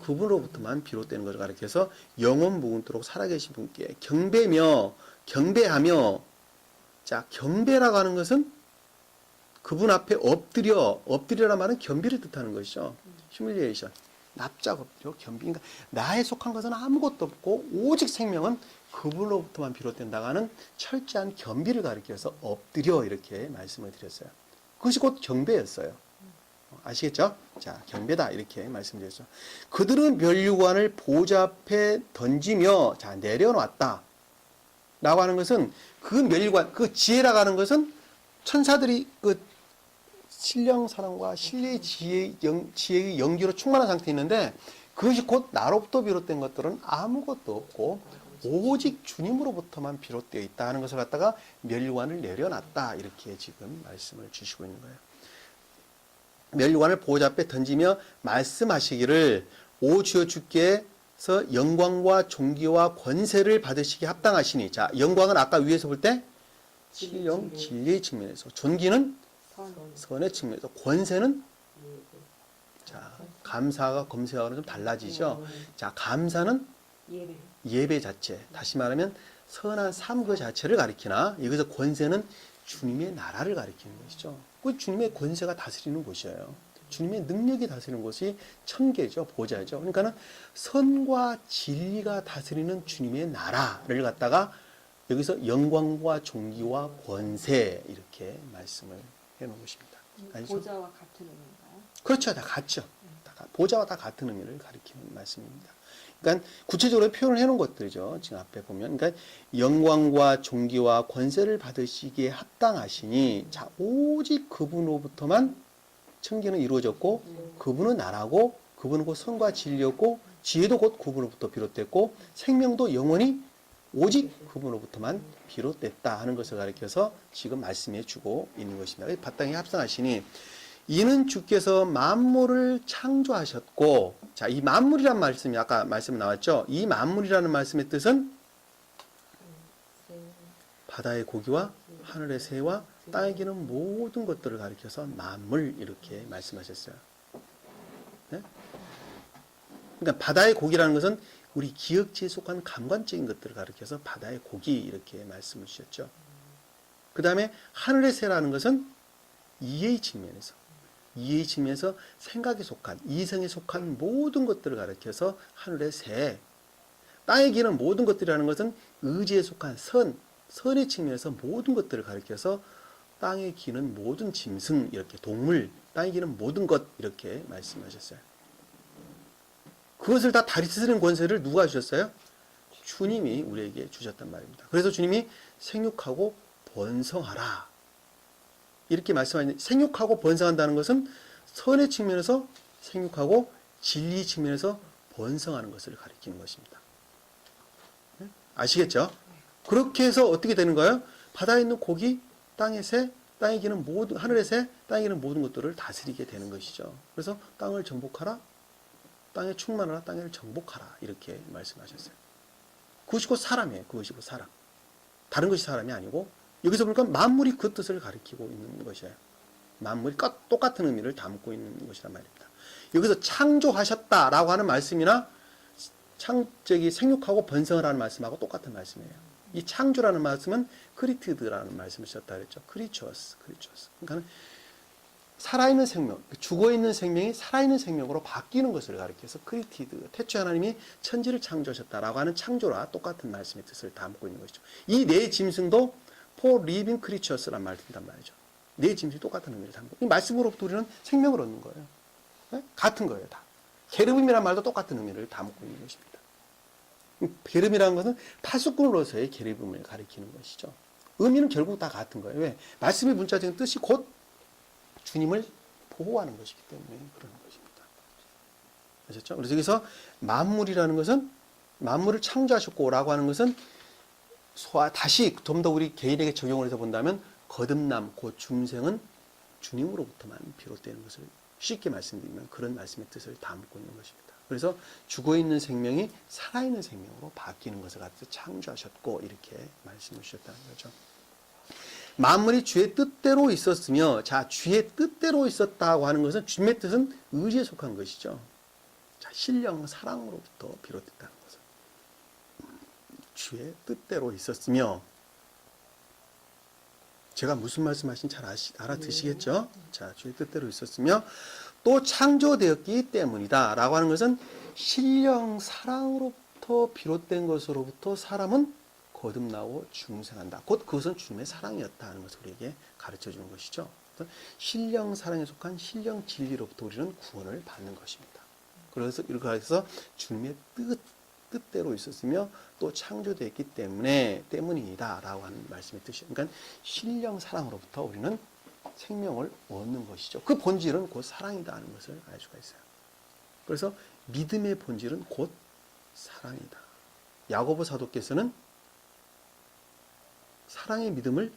그분으로부터만 비롯되는 것을 가리켜서 영원 무궁토록 살아계신 분께 경배하며, 자, 경배라고 하는 것은 그분 앞에 엎드리라는 말은 겸비를 뜻하는 것이죠. 휴밀리에이션, 납작 엎드려 겸비. 그러니까 나에 속한 것은 아무것도 없고 오직 생명은 그분으로부터만 비롯된다고 하는 철저한 겸비를 가리켜서 엎드려 이렇게 말씀을 드렸어요. 그것이 곧 경배였어요. 아시겠죠? 자, 경배다 이렇게 말씀드렸죠. 그들은 면류관을 보좌 앞에 던지며, 자, 내려놨다 라고 하는 것은 그 면류관, 그 지혜라고 하는 것은 천사들이 그 신령 사랑과 신뢰의 지혜의 연기로 충만한 상태에 있는데 그것이 곧 나로부터 비롯된 것들은 아무것도 없고 오직 주님으로부터만 비롯되어 있다 하는 것을 갖다가 면류관을 내려놨다 이렇게 지금 말씀을 주시고 있는 거예요. 면류관을 보좌 앞에 던지며 말씀하시기를 오 주여 주께서 영광과 존귀와 권세를 받으시기 합당하시니, 자, 영광은 아까 위에서 볼 때 신령 진리의 측면에서, 존귀는 선의 측면에서, 권세는, 자, 감사가 검색하고는 좀 달라지죠. 자, 감사는 예배 자체, 다시 말하면 선한 삶 그 자체를 가리키나 여기서 권세는 주님의 나라를 가리키는 것이죠. 그 주님의 권세가 다스리는 곳이에요. 주님의 능력이 다스리는 곳이 천계죠, 보좌죠. 그러니까는 선과 진리가 다스리는 주님의 나라를 갖다가 여기서 영광과 존귀와 권세 이렇게 말씀을 해놓은 것입니다. 아니죠? 보좌와 같은 의미인가요? 그렇죠, 다 같죠. 보좌와 다 같은 의미를 가리키는 말씀입니다. 그러니까 구체적으로 표현을 해놓은 것들이죠. 지금 앞에 보면, 그러니까 영광과 존귀와 권세를 받으시기에 합당하시니, 자, 오직 그분으로부터만 천계는 이루어졌고, 그분은 나라고, 그분은 곧 선과 진리였고, 지혜도 곧 그분으로부터 비롯됐고, 생명도 영원히 오직 그분으로부터만 비롯됐다 하는 것을 가리켜서 지금 말씀해 주고 있는 것입니다. 바탕에 합당하시니 이는 주께서 만물을 창조하셨고, 자, 이 만물이란 말씀이 아까 말씀 나왔죠? 이 만물이라는 말씀의 뜻은 바다의 고기와 하늘의 새와 땅에 기는 모든 것들을 가리켜서 만물 이렇게 말씀하셨어요. 네? 그러니까 바다의 고기라는 것은 우리 기억지에 속한 감관적인 것들을 가리켜서 바다의 고기 이렇게 말씀을 주셨죠. 그 다음에 하늘의 새라는 것은 이해의 측면에서 생각에 속한, 이성에 속한 모든 것들을 가리켜서 하늘의 새, 땅에 기는 모든 것들이라는 것은 의지에 속한 선의 측면에서 모든 것들을 가리켜서 땅에 기는 모든 짐승, 이렇게 동물, 땅에 기는 모든 것 이렇게 말씀하셨어요. 그것을 다 다스리는 권세를 누가 주셨어요? 주님이 우리에게 주셨단 말입니다. 그래서 주님이 생육하고 번성하라 이렇게 말씀하시는데, 생육하고 번성한다는 것은 선의 측면에서 생육하고 진리 측면에서 번성하는 것을 가리키는 것입니다. 아시겠죠? 그렇게 해서 어떻게 되는 거예요? 바다에 있는 고기, 땅의 새, 땅에 기는 모든, 하늘의 새, 땅에 기는 모든 것들을 다스리게 되는 것이죠. 그래서 땅을 정복하라, 땅에 충만하라, 땅을 정복하라 이렇게 말씀하셨어요. 그것이 곧 사람이에요. 그것이 곧 사람. 다른 것이 사람이 아니고, 여기서 보니까 만물이 그 뜻을 가리키고 있는 것이에요. 만물이 똑같은 의미를 담고 있는 것이란 말입니다. 여기서 창조하셨다라고 하는 말씀이나 생육하고 번성을 하는 말씀하고 똑같은 말씀이에요. 이 창조라는 말씀은 크리티드라는 말씀을 쓰셨다 그랬죠. 크리처스. 그러니까 살아있는 생명, 죽어있는 생명이 살아있는 생명으로 바뀌는 것을 가리켜서 크리티드, 태초에 하나님이 천지를 창조하셨다라고 하는 창조와 똑같은 말씀의 뜻을 담고 있는 것이죠. 이 네 짐승도 for living creatures란 말을 든단 말이죠. 네 짐승이 똑같은 의미를 담고, 이 말씀으로부터 우리는 생명을 얻는 거예요. 네? 같은 거예요, 다. 게르빔이란 말도 똑같은 의미를 담고 있는 것입니다. 게르빔이라는 것은 파수꾼으로서의 게르빔을 가리키는 것이죠. 의미는 결국 다 같은 거예요. 왜? 말씀의 문자적인 뜻이 곧 주님을 보호하는 것이기 때문에 그러는 것입니다. 아셨죠? 그래서 여기서 만물이라는 것은, 만물을 창조하셨고라고 하는 것은 다시 좀 더 우리 개인에게 적용을 해서 본다면, 거듭남, 곧 중생은 주님으로부터만 비롯되는 것을 쉽게 말씀드리면 그런 말씀의 뜻을 담고 있는 것입니다. 그래서 죽어있는 생명이 살아있는 생명으로 바뀌는 것을 가지고 창조하셨고 이렇게 말씀을 주셨다는 거죠. 만물이 주의 뜻대로 있었으며, 자, 주의 뜻대로 있었다고 하는 것은, 주님의 뜻은 의지에 속한 것이죠. 자, 신령 사랑으로부터 비롯됐다는 것은 주의 뜻대로 있었으며, 제가 무슨 말씀하신지 잘 알아듣시겠죠? 자, 주의 뜻대로 있었으며 또 창조되었기 때문이다 라고 하는 것은, 신령 사랑으로부터 비롯된 것으로부터 사람은 거듭나고 중생한다. 곧 그것은 주님의 사랑이었다 하는 것을 우리에게 가르쳐 주는 것이죠. 신령 사랑에 속한 신령 진리로부터 우리는 구원을 받는 것입니다. 그래서 이렇게 해서 주님의 뜻대로 있었으며 또 창조되었기 때문이다 라고 하는 말씀의 뜻이에요. 그러니까 신령 사랑으로부터 우리는 생명을 얻는 것이죠. 그 본질은 곧 사랑이다 하는 것을 알 수가 있어요. 그래서 믿음의 본질은 곧 사랑이다. 야고보 사도께서는 사랑의 믿음을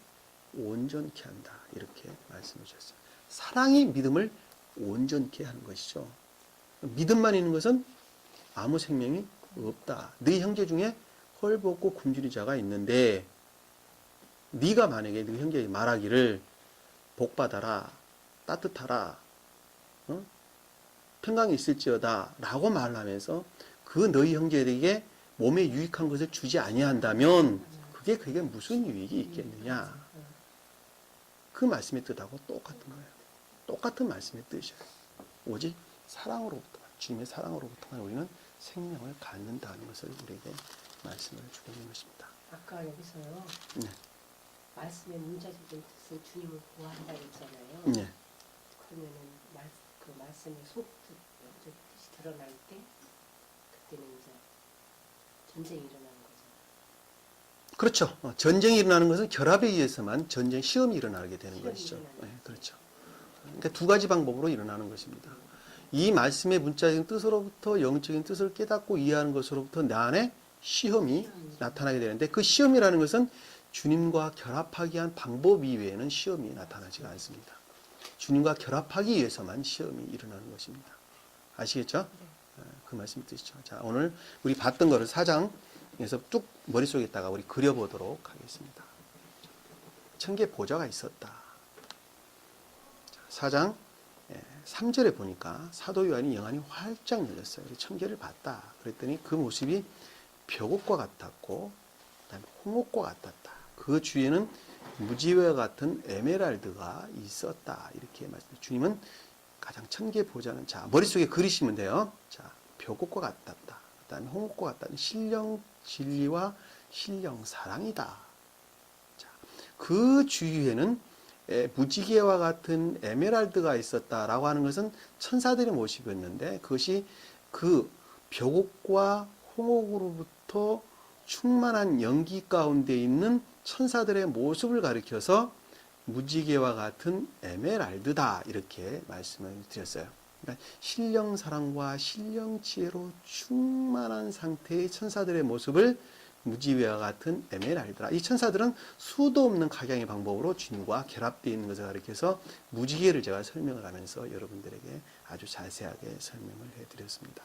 온전케 한다 이렇게 말씀해 주셨어요. 사랑이 믿음을 온전케 하는 것이죠. 믿음만 있는 것은 아무 생명이 없다. 네 형제 중에 헐벗고 굶주린 자가 있는데, 네가 만약에 네 형제에게 말하기를 복받아라, 따뜻하라, 평강이 있을지어다 라고 말하면서 그 너희 형제에게 몸에 유익한 것을 주지 아니한다면 그게 무슨 유익이 있겠느냐. 그 말씀의 뜻하고 똑같은 거예요. 똑같은 말씀의 뜻이에요. 오직 사랑으로부터, 주님의 사랑으로부터만 우리는 생명을 갖는다는 것을 우리에게 말씀을 주고 있는 것입니다. 아까 여기서요. 네. 말씀의 문자적인 뜻은 주님을 보호한다 했잖아요. 네. 그러면은 그 말씀의 속뜻, 뜻이 드러날 때 그때는 이제 전쟁이 일어나는 거죠. 그렇죠. 전쟁이 일어나는 것은 결합에 의해서만 시험이 일어나게 되는 것이죠. 네, 그렇죠. 그러니까 두 가지 방법으로 일어나는 것입니다. 이 말씀의 문자적인 뜻으로부터 영적인 뜻을 깨닫고 이해하는 것으로부터 내 안에 시험이 나타나게 되는데, 그 시험이라는 것은 주님과 결합하기 위한 방법 이외에는 시험이 나타나지가 않습니다. 주님과 결합하기 위해서만 시험이 일어나는 것입니다. 아시겠죠? 그 말씀 뜻이죠. 자, 오늘 우리 봤던 거를 4장에서 쭉 머릿속에다가 우리 그려보도록 하겠습니다. 천개 보좌가 있었다. 4장 3절에 보니까 사도 요한이 영안이 활짝 열렸어요. 천개를 봤다. 그랬더니 그 모습이 벽옥과 같았고 그다음에 홍옥과 같았다. 그 주위에는 무지와 같은 에메랄드가 있었다. 이렇게 말씀해요. 주님은 가장 천개 보좌는 자 머릿속에 그리시면 돼요. 자 벽옥과 같았다. 그다음에 홍옥과 같다. 신령 진리와 신령 사랑이다. 자, 그 주위에는 무지개와 같은 에메랄드가 있었다라고 하는 것은 천사들의 모습이었는데 그것이 그 벽옥과 홍옥으로부터 충만한 연기 가운데 있는 천사들의 모습을 가리켜서 무지개와 같은 에메랄드다 이렇게 말씀을 드렸어요. 그러니까 신령 사랑과 신령 지혜로 충만한 상태의 천사들의 모습을 무지개와 같은 에메랄드라. 이 천사들은 수도 없는 각양의 방법으로 주님과 결합되어 있는 것을 가리켜서 무지개를 제가 설명을 하면서 여러분들에게 아주 자세하게 설명을 해드렸습니다.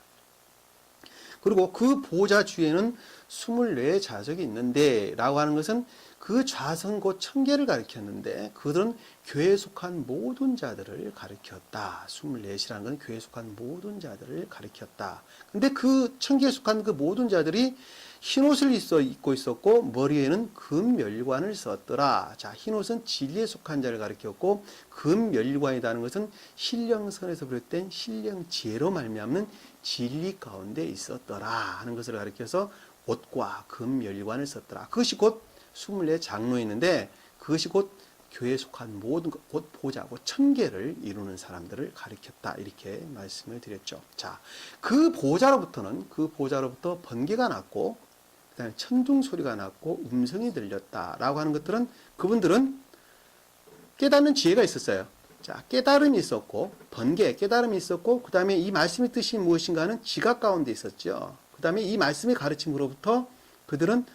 그리고 그 보좌 주에는 24 좌석이 있는데 라고 하는 것은 그 좌석은 곧 천개를 가리켰는데 그들은 교회에 속한 모든 자들을 가리켰다. 24이라는 건 교회에 속한 모든 자들을 가리켰다. 근데 그 천개에 속한 그 모든 자들이 흰옷을 입고 있었고 머리에는 금멸관을 썼더라. 자, 흰옷은 진리에 속한 자를 가리켰고 금멸관이라는 것은 신령선에서 비롯된 신령 지혜로 말미암는 진리 가운데 있었더라 하는 것을 가리켜서 옷과 금멸관을 썼더라. 그것이 곧 24 장로였는데 그것이 곧 교회에 속한 모든 것, 곧 보좌, 곧 천개를 이루는 사람들을 가리켰다. 이렇게 말씀을 드렸죠. 자, 그 보좌로부터 번개가 났고 그다음에 천둥 소리가 났고 음성이 들렸다라고 하는 것들은 그분들은 깨닫는 지혜가 있었어요. 자, 깨달음이 있었고 번개, 깨달음이 있었고 그다음에 이 말씀의 뜻이 무엇인가는 지각 가운데 있었죠. 그다음에 이 말씀의 가르침으로부터 그들은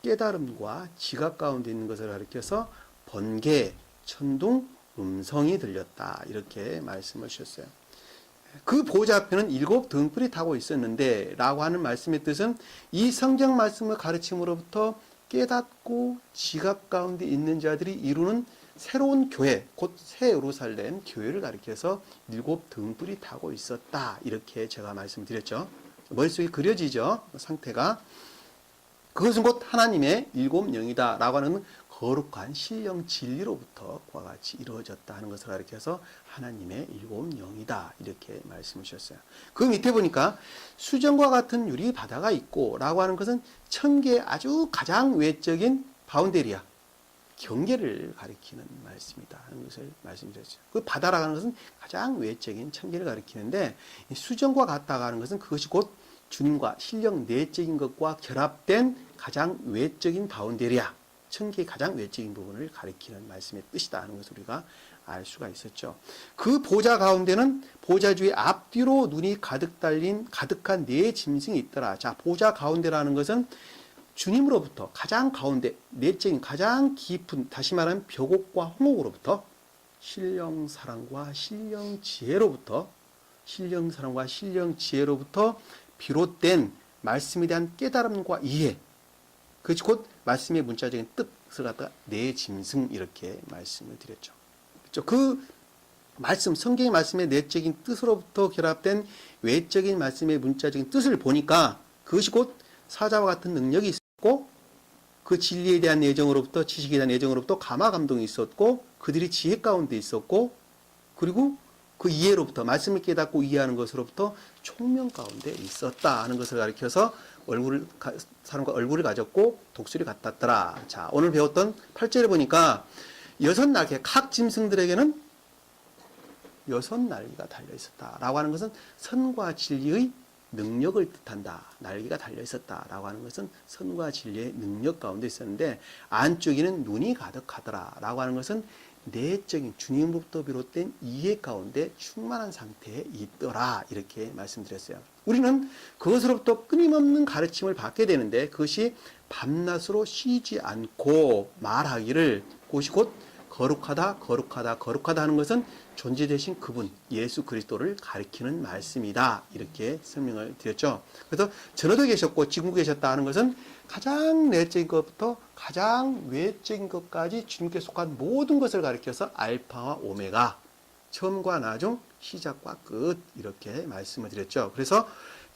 깨달음과 지각 가운데 있는 것을 가리켜서 번개, 천둥, 음성이 들렸다. 이렇게 말씀을 주셨어요. 그 보좌 앞에는 7 등불이 타고 있었는데 라고 하는 말씀의 뜻은 이 성경 말씀을 가르침으로부터 깨닫고 지각 가운데 있는 자들이 이루는 새로운 교회, 곧 새 예루살렘 교회를 가리켜서 7 등불이 타고 있었다. 이렇게 제가 말씀드렸죠. 머릿속에 그려지죠. 상태가. 그것은 곧 하나님의 7 영이다 라고 하는 거룩한 신령 진리로부터 그와 같이 이루어졌다 하는 것을 가리켜서 하나님의 7 영이다 이렇게 말씀을 주셨어요. 그 밑에 보니까 수정과 같은 유리 바다가 있고 라고 하는 것은 천개의 아주 가장 외적인 바운데리아 경계를 가리키는 말씀이다 하는 것을 말씀드렸죠. 그 바다라고 하는 것은 가장 외적인 천개를 가리키는데 수정과 같다고 하는 것은 그것이 곧 주님과 신령 내적인 것과 결합된 가장 외적인 바운데리아 천개의 가장 외적인 부분을 가리키는 말씀의 뜻이다 하는 것을 우리가 알 수가 있었죠. 그 보좌 가운데는 보좌 주의 앞뒤로 눈이 가득 달린 가득한 4 짐승이 있더라. 자, 보좌 가운데라는 것은 주님으로부터 가장 가운데 내적인 가장 깊은 다시 말하면 벽옥과 홍옥으로부터 신령 사랑과 신령 지혜로부터 비롯된 말씀에 대한 깨달음과 이해 그것이 곧 말씀의 문자적인 뜻을 갖다가 4 짐승 이렇게 말씀을 드렸죠. 그렇죠? 그 말씀, 성경의 말씀의 내적인 뜻으로부터 결합된 외적인 말씀의 문자적인 뜻을 보니까 그것이 곧 사자와 같은 능력이 있었고 그 진리에 대한 내정으로부터 지식에 대한 내정으로부터 감화 감동이 있었고 그들이 지혜 가운데 있었고 그리고 그 이해로부터 말씀을 깨닫고 이해하는 것으로부터 총명 가운데 있었다 하는 것을 가리켜서 사람과 얼굴을 가졌고 독수리 같았더라. 자, 오늘 배웠던 8절에 보니까 6날개 각 짐승들에게는 6날개가 달려 있었다 라고 하는 것은 선과 진리의 능력을 뜻한다. 날개가 달려 있었다 라고 하는 것은 선과 진리의 능력 가운데 있었는데 안쪽에는 눈이 가득하더라 라고 하는 것은 내적인 주님으로부터 비롯된 이해 가운데 충만한 상태에 있더라 이렇게 말씀드렸어요. 우리는 그것으로부터 끊임없는 가르침을 받게 되는데 그것이 밤낮으로 쉬지 않고 말하기를 그것이 곧 거룩하다, 거룩하다, 거룩하다 하는 것은 존재 되신 그분 예수 그리스도를 가리키는 말씀이다. 이렇게 설명을 드렸죠. 그래서 전에도 계셨고 지금 계셨다 하는 것은 가장 내적인 것부터 가장 외적인 것까지 주님께 속한 모든 것을 가리켜서 알파와 오메가, 처음과 나중, 시작과 끝 이렇게 말씀을 드렸죠. 그래서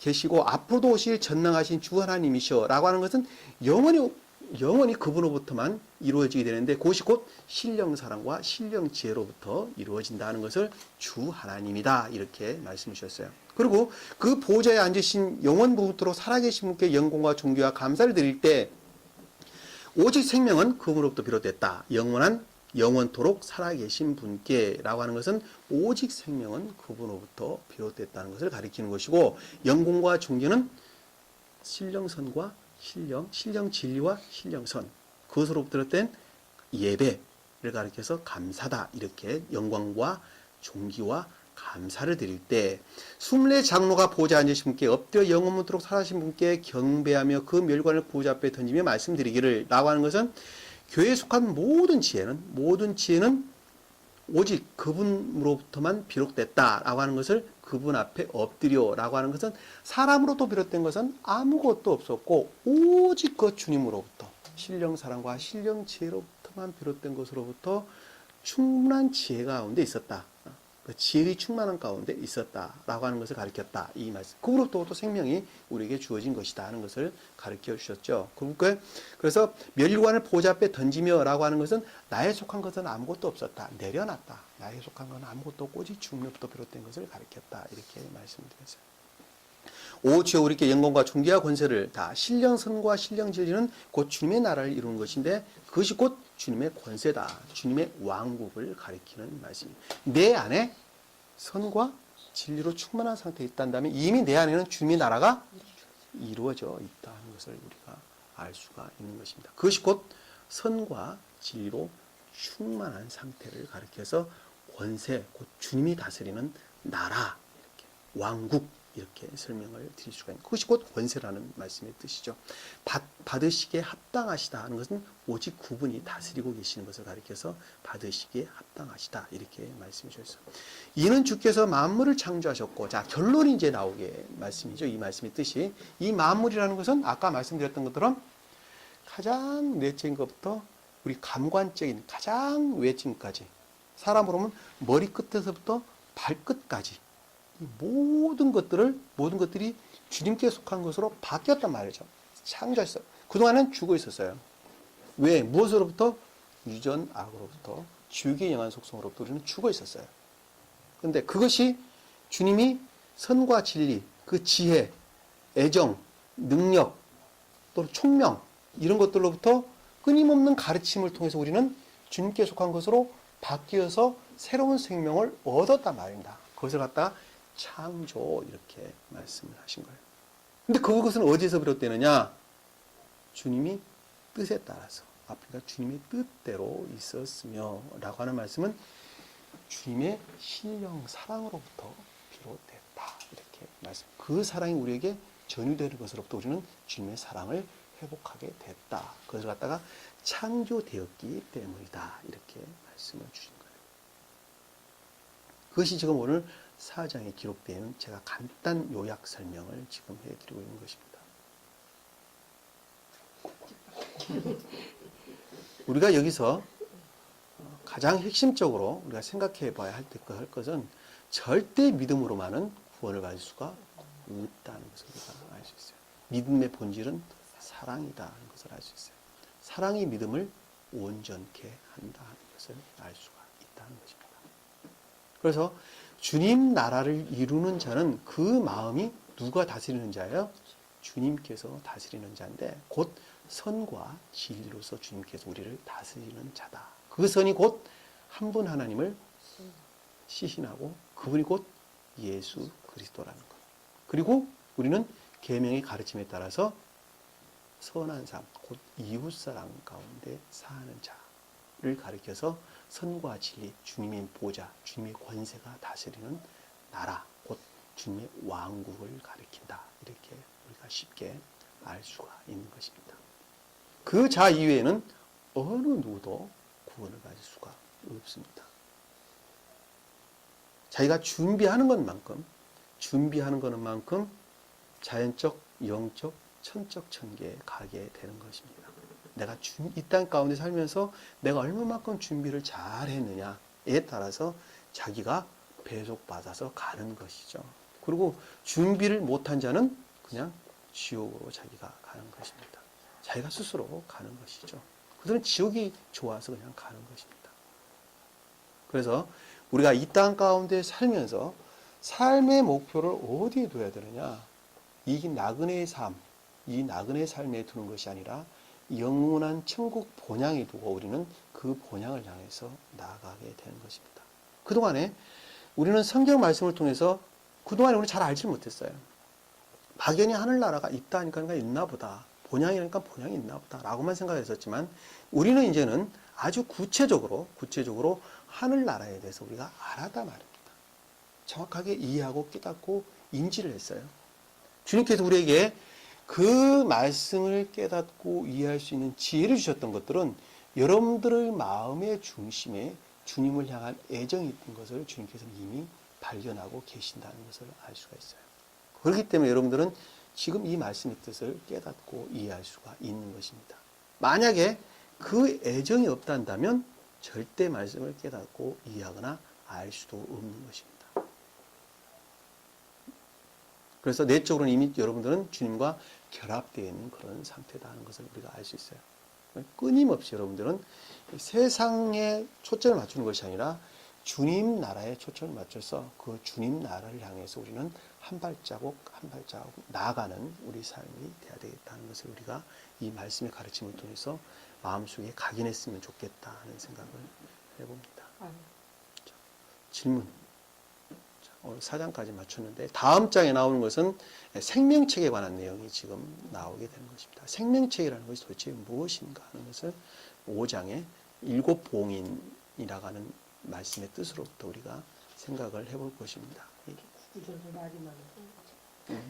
계시고 앞으로도 오실 전능하신 주 하나님이시여 라고 하는 것은 영원히 그분으로부터만 이루어지게 되는데 그것이 곧 신령사랑과 신령지혜로부터 이루어진다는 것을 주 하나님이다 이렇게 말씀해 주셨어요. 그리고 그 보좌에 앉으신 영원부터로 살아계신 분께 영광과 존귀와 감사를 드릴 때 오직 생명은 그분으로부터 비롯됐다. 영원토록 살아계신 분께 라고 하는 것은 오직 생명은 그분으로부터 비롯됐다는 것을 가리키는 것이고 영광과 존귀는 신령선과 신령 진리와 신령선 그것으로부터 비롯된 예배를 가리켜서 감사다 이렇게 영광과 존귀와 감사를 드릴 때 순례 장로가 보좌 앉으신 분께 엎드려 영원토록 살아계신 분께 경배하며 그 멸관을 보좌 앞에 던지며 말씀드리기를 라고 하는 것은 교회에 속한 모든 지혜는 오직 그분으로부터만 비롯됐다라고 하는 것을 그분 앞에 엎드려라고 하는 것은 사람으로부터 비롯된 것은 아무것도 없었고 오직 그 주님으로부터 신령사랑과 신령지혜로부터만 비롯된 것으로부터 충분한 지혜 가운데 있었다. 그 지혜의 충만한 가운데 있었다라고 하는 것을 가르쳤다. 이 말씀. 그로부터 생명이 우리에게 주어진 것이다 하는 것을 가르쳐 주셨죠. 그래서 멸관을 보좌 앞에 던지며라고 하는 것은 나에 속한 것은 아무것도 없었다. 내려놨다. 나에 속한 것은 아무것도 없고 오직 주님으로부터 비롯된 것을 가르쳤다. 이렇게 말씀드렸어요. 오 주여 우리께 영광과 존귀와 권세를 다 신령선과 신령진리는 곧 주님의 나라를 이루는 것인데 그것이 곧 주님의 권세다. 주님의 왕국을 가리키는 말씀입니다. 내 안에 선과 진리로 충만한 상태에 있다면 이미 내 안에는 주님의 나라가 이루어져 있다는 것을 우리가 알 수가 있는 것입니다. 그것이 곧 선과 진리로 충만한 상태를 가리켜서 권세, 곧 주님이 다스리는 나라, 이렇게 왕국 이렇게 설명을 드릴 수가 있는 그것이 곧 권세라는 말씀의 뜻이죠. 받으시기에 합당하시다 하는 것은 오직 그분이 다스리고 계시는 것을 가리켜서 받으시기에 합당하시다 이렇게 말씀해 주셨어요. 이는 주께서 만물을 창조하셨고 자 결론이 이제 나오게 말씀이죠. 이 말씀의 뜻이 이 만물이라는 것은 아까 말씀드렸던 것처럼 가장 내적인 것부터 우리 감관적인 가장 외적인까지 사람으로 보면 머리 끝에서부터 발끝까지 이 모든 것들이 주님께 속한 것으로 바뀌었단 말이죠. 창조했어요. 그동안은 죽어 있었어요. 왜? 무엇으로부터? 유전 악으로부터, 지옥의 영한 속성으로부터 우리는 죽어 있었어요. 그런데 그것이 주님이 선과 진리, 그 지혜, 애정, 능력, 또 총명 이런 것들로부터 끊임없는 가르침을 통해서 우리는 주님께 속한 것으로 바뀌어서 새로운 생명을 얻었단 말입니다. 그것을 갖다가 창조 이렇게 말씀을 하신 거예요. 근데 그것은 어디서 비롯되느냐? 주님이 뜻에 따라서 아프리카 주님의 뜻대로 있었으며 라고 하는 말씀은 주님의 신령 사랑으로부터 비롯됐다 이렇게 말씀. 그 사랑이 우리에게 전유되는 것으로부터 우리는 주님의 사랑을 회복하게 됐다. 그것을 갖다가 창조되었기 때문이다 이렇게 말씀을 주신 거예요. 그것이 지금 오늘 4장에 기록되어 있는 제가 간단 요약 설명을 지금 해드리고 있는 것입니다. 우리가 여기서 가장 핵심적으로 우리가 생각해 봐야 할 것은 절대 믿음으로만은 구원을 받을 수가 없다는 것을 우리가 알 수 있어요. 믿음의 본질은 사랑이다 하는 것을 알 수 있어요. 사랑이 믿음을 온전케 한다는 것을 알 수가 있다는 것입니다. 그래서 주님 나라를 이루는 자는 그 마음이 누가 다스리는 자예요? 주님께서 다스리는 자인데 곧 선과 진리로서 주님께서 우리를 다스리는 자다. 그 선이 곧 한 분 하나님을 시신하고 그분이 곧 예수 그리스도라는 것. 그리고 우리는 계명의 가르침에 따라서 선한 삶, 곧 이웃사랑 가운데 사는 자를 가리켜서 선과 진리, 주님의 보좌, 주님의 권세가 다스리는 나라, 곧 주님의 왕국을 가리킨다. 이렇게 우리가 쉽게 알 수가 있는 것입니다. 그 자 이외에는 어느 누구도 구원을 받을 수가 없습니다. 자기가 준비하는 것만큼 자연적, 영적, 천적 천계에 가게 되는 것입니다. 내가 이 땅 가운데 살면서 내가 얼마만큼 준비를 잘 했느냐에 따라서 자기가 배속받아서 가는 것이죠. 그리고 준비를 못한 자는 그냥 지옥으로 자기가 가는 것입니다. 자기가 스스로 가는 것이죠. 그들은 지옥이 좋아서 그냥 가는 것입니다. 그래서 우리가 이 땅 가운데 살면서 삶의 목표를 어디에 둬야 되느냐? 이 나그네의 삶, 이 나그네의 삶에 두는 것이 아니라 영원한 천국 본향에 두고 우리는 그 본향을 향해서 나아가게 되는 것입니다. 그동안에 우리는 성경 말씀을 통해서 그동안에 우리는 잘 알지 못했어요. 막연히 하늘나라가 있다 하니까 있나 보다. 본향이니까 본향이 있나 보다. 라고만 생각했었지만 우리는 이제는 아주 구체적으로 하늘나라에 대해서 우리가 알았다 말입니다. 정확하게 이해하고 깨닫고 인지를 했어요. 주님께서 우리에게 그 말씀을 깨닫고 이해할 수 있는 지혜를 주셨던 것들은 여러분들의 마음의 중심에 주님을 향한 애정이 있던 것을 주님께서는 이미 발견하고 계신다는 것을 알 수가 있어요. 그렇기 때문에 여러분들은 지금 이 말씀의 뜻을 깨닫고 이해할 수가 있는 것입니다. 만약에 그 애정이 없단다면 절대 말씀을 깨닫고 이해하거나 알 수도 없는 것입니다. 그래서 내적으로는 이미 여러분들은 주님과 결합되어 있는 그런 상태다 하는 것을 우리가 알 수 있어요. 끊임없이 여러분들은 세상에 초점을 맞추는 것이 아니라 주님 나라에 초점을 맞춰서 그 주님 나라를 향해서 우리는 한 발자국 한 발자국 나아가는 우리 삶이 되어야 되겠다는 것을 우리가 이 말씀의 가르침을 통해서 마음속에 각인했으면 좋겠다 하는 생각을 해봅니다. 자, 질문. 오늘 4장까지 마쳤는데 다음 장에 나오는 것은 생명책에 관한 내용이 지금 나오게 되는 것입니다. 생명책이라는 것이 도대체 무엇인가 하는 것을 5장의 일곱 봉인이라고 하는 말씀의 뜻으로부터 우리가 생각을 해볼 것입니다. 구구절절 말이 많아서.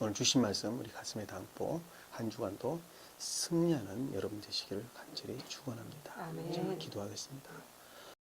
오늘 주신 말씀 우리 가슴에 담고 한 주간도 승리하는 여러분 되시기를 간절히 축원합니다. 아멘. 자, 기도하겠습니다.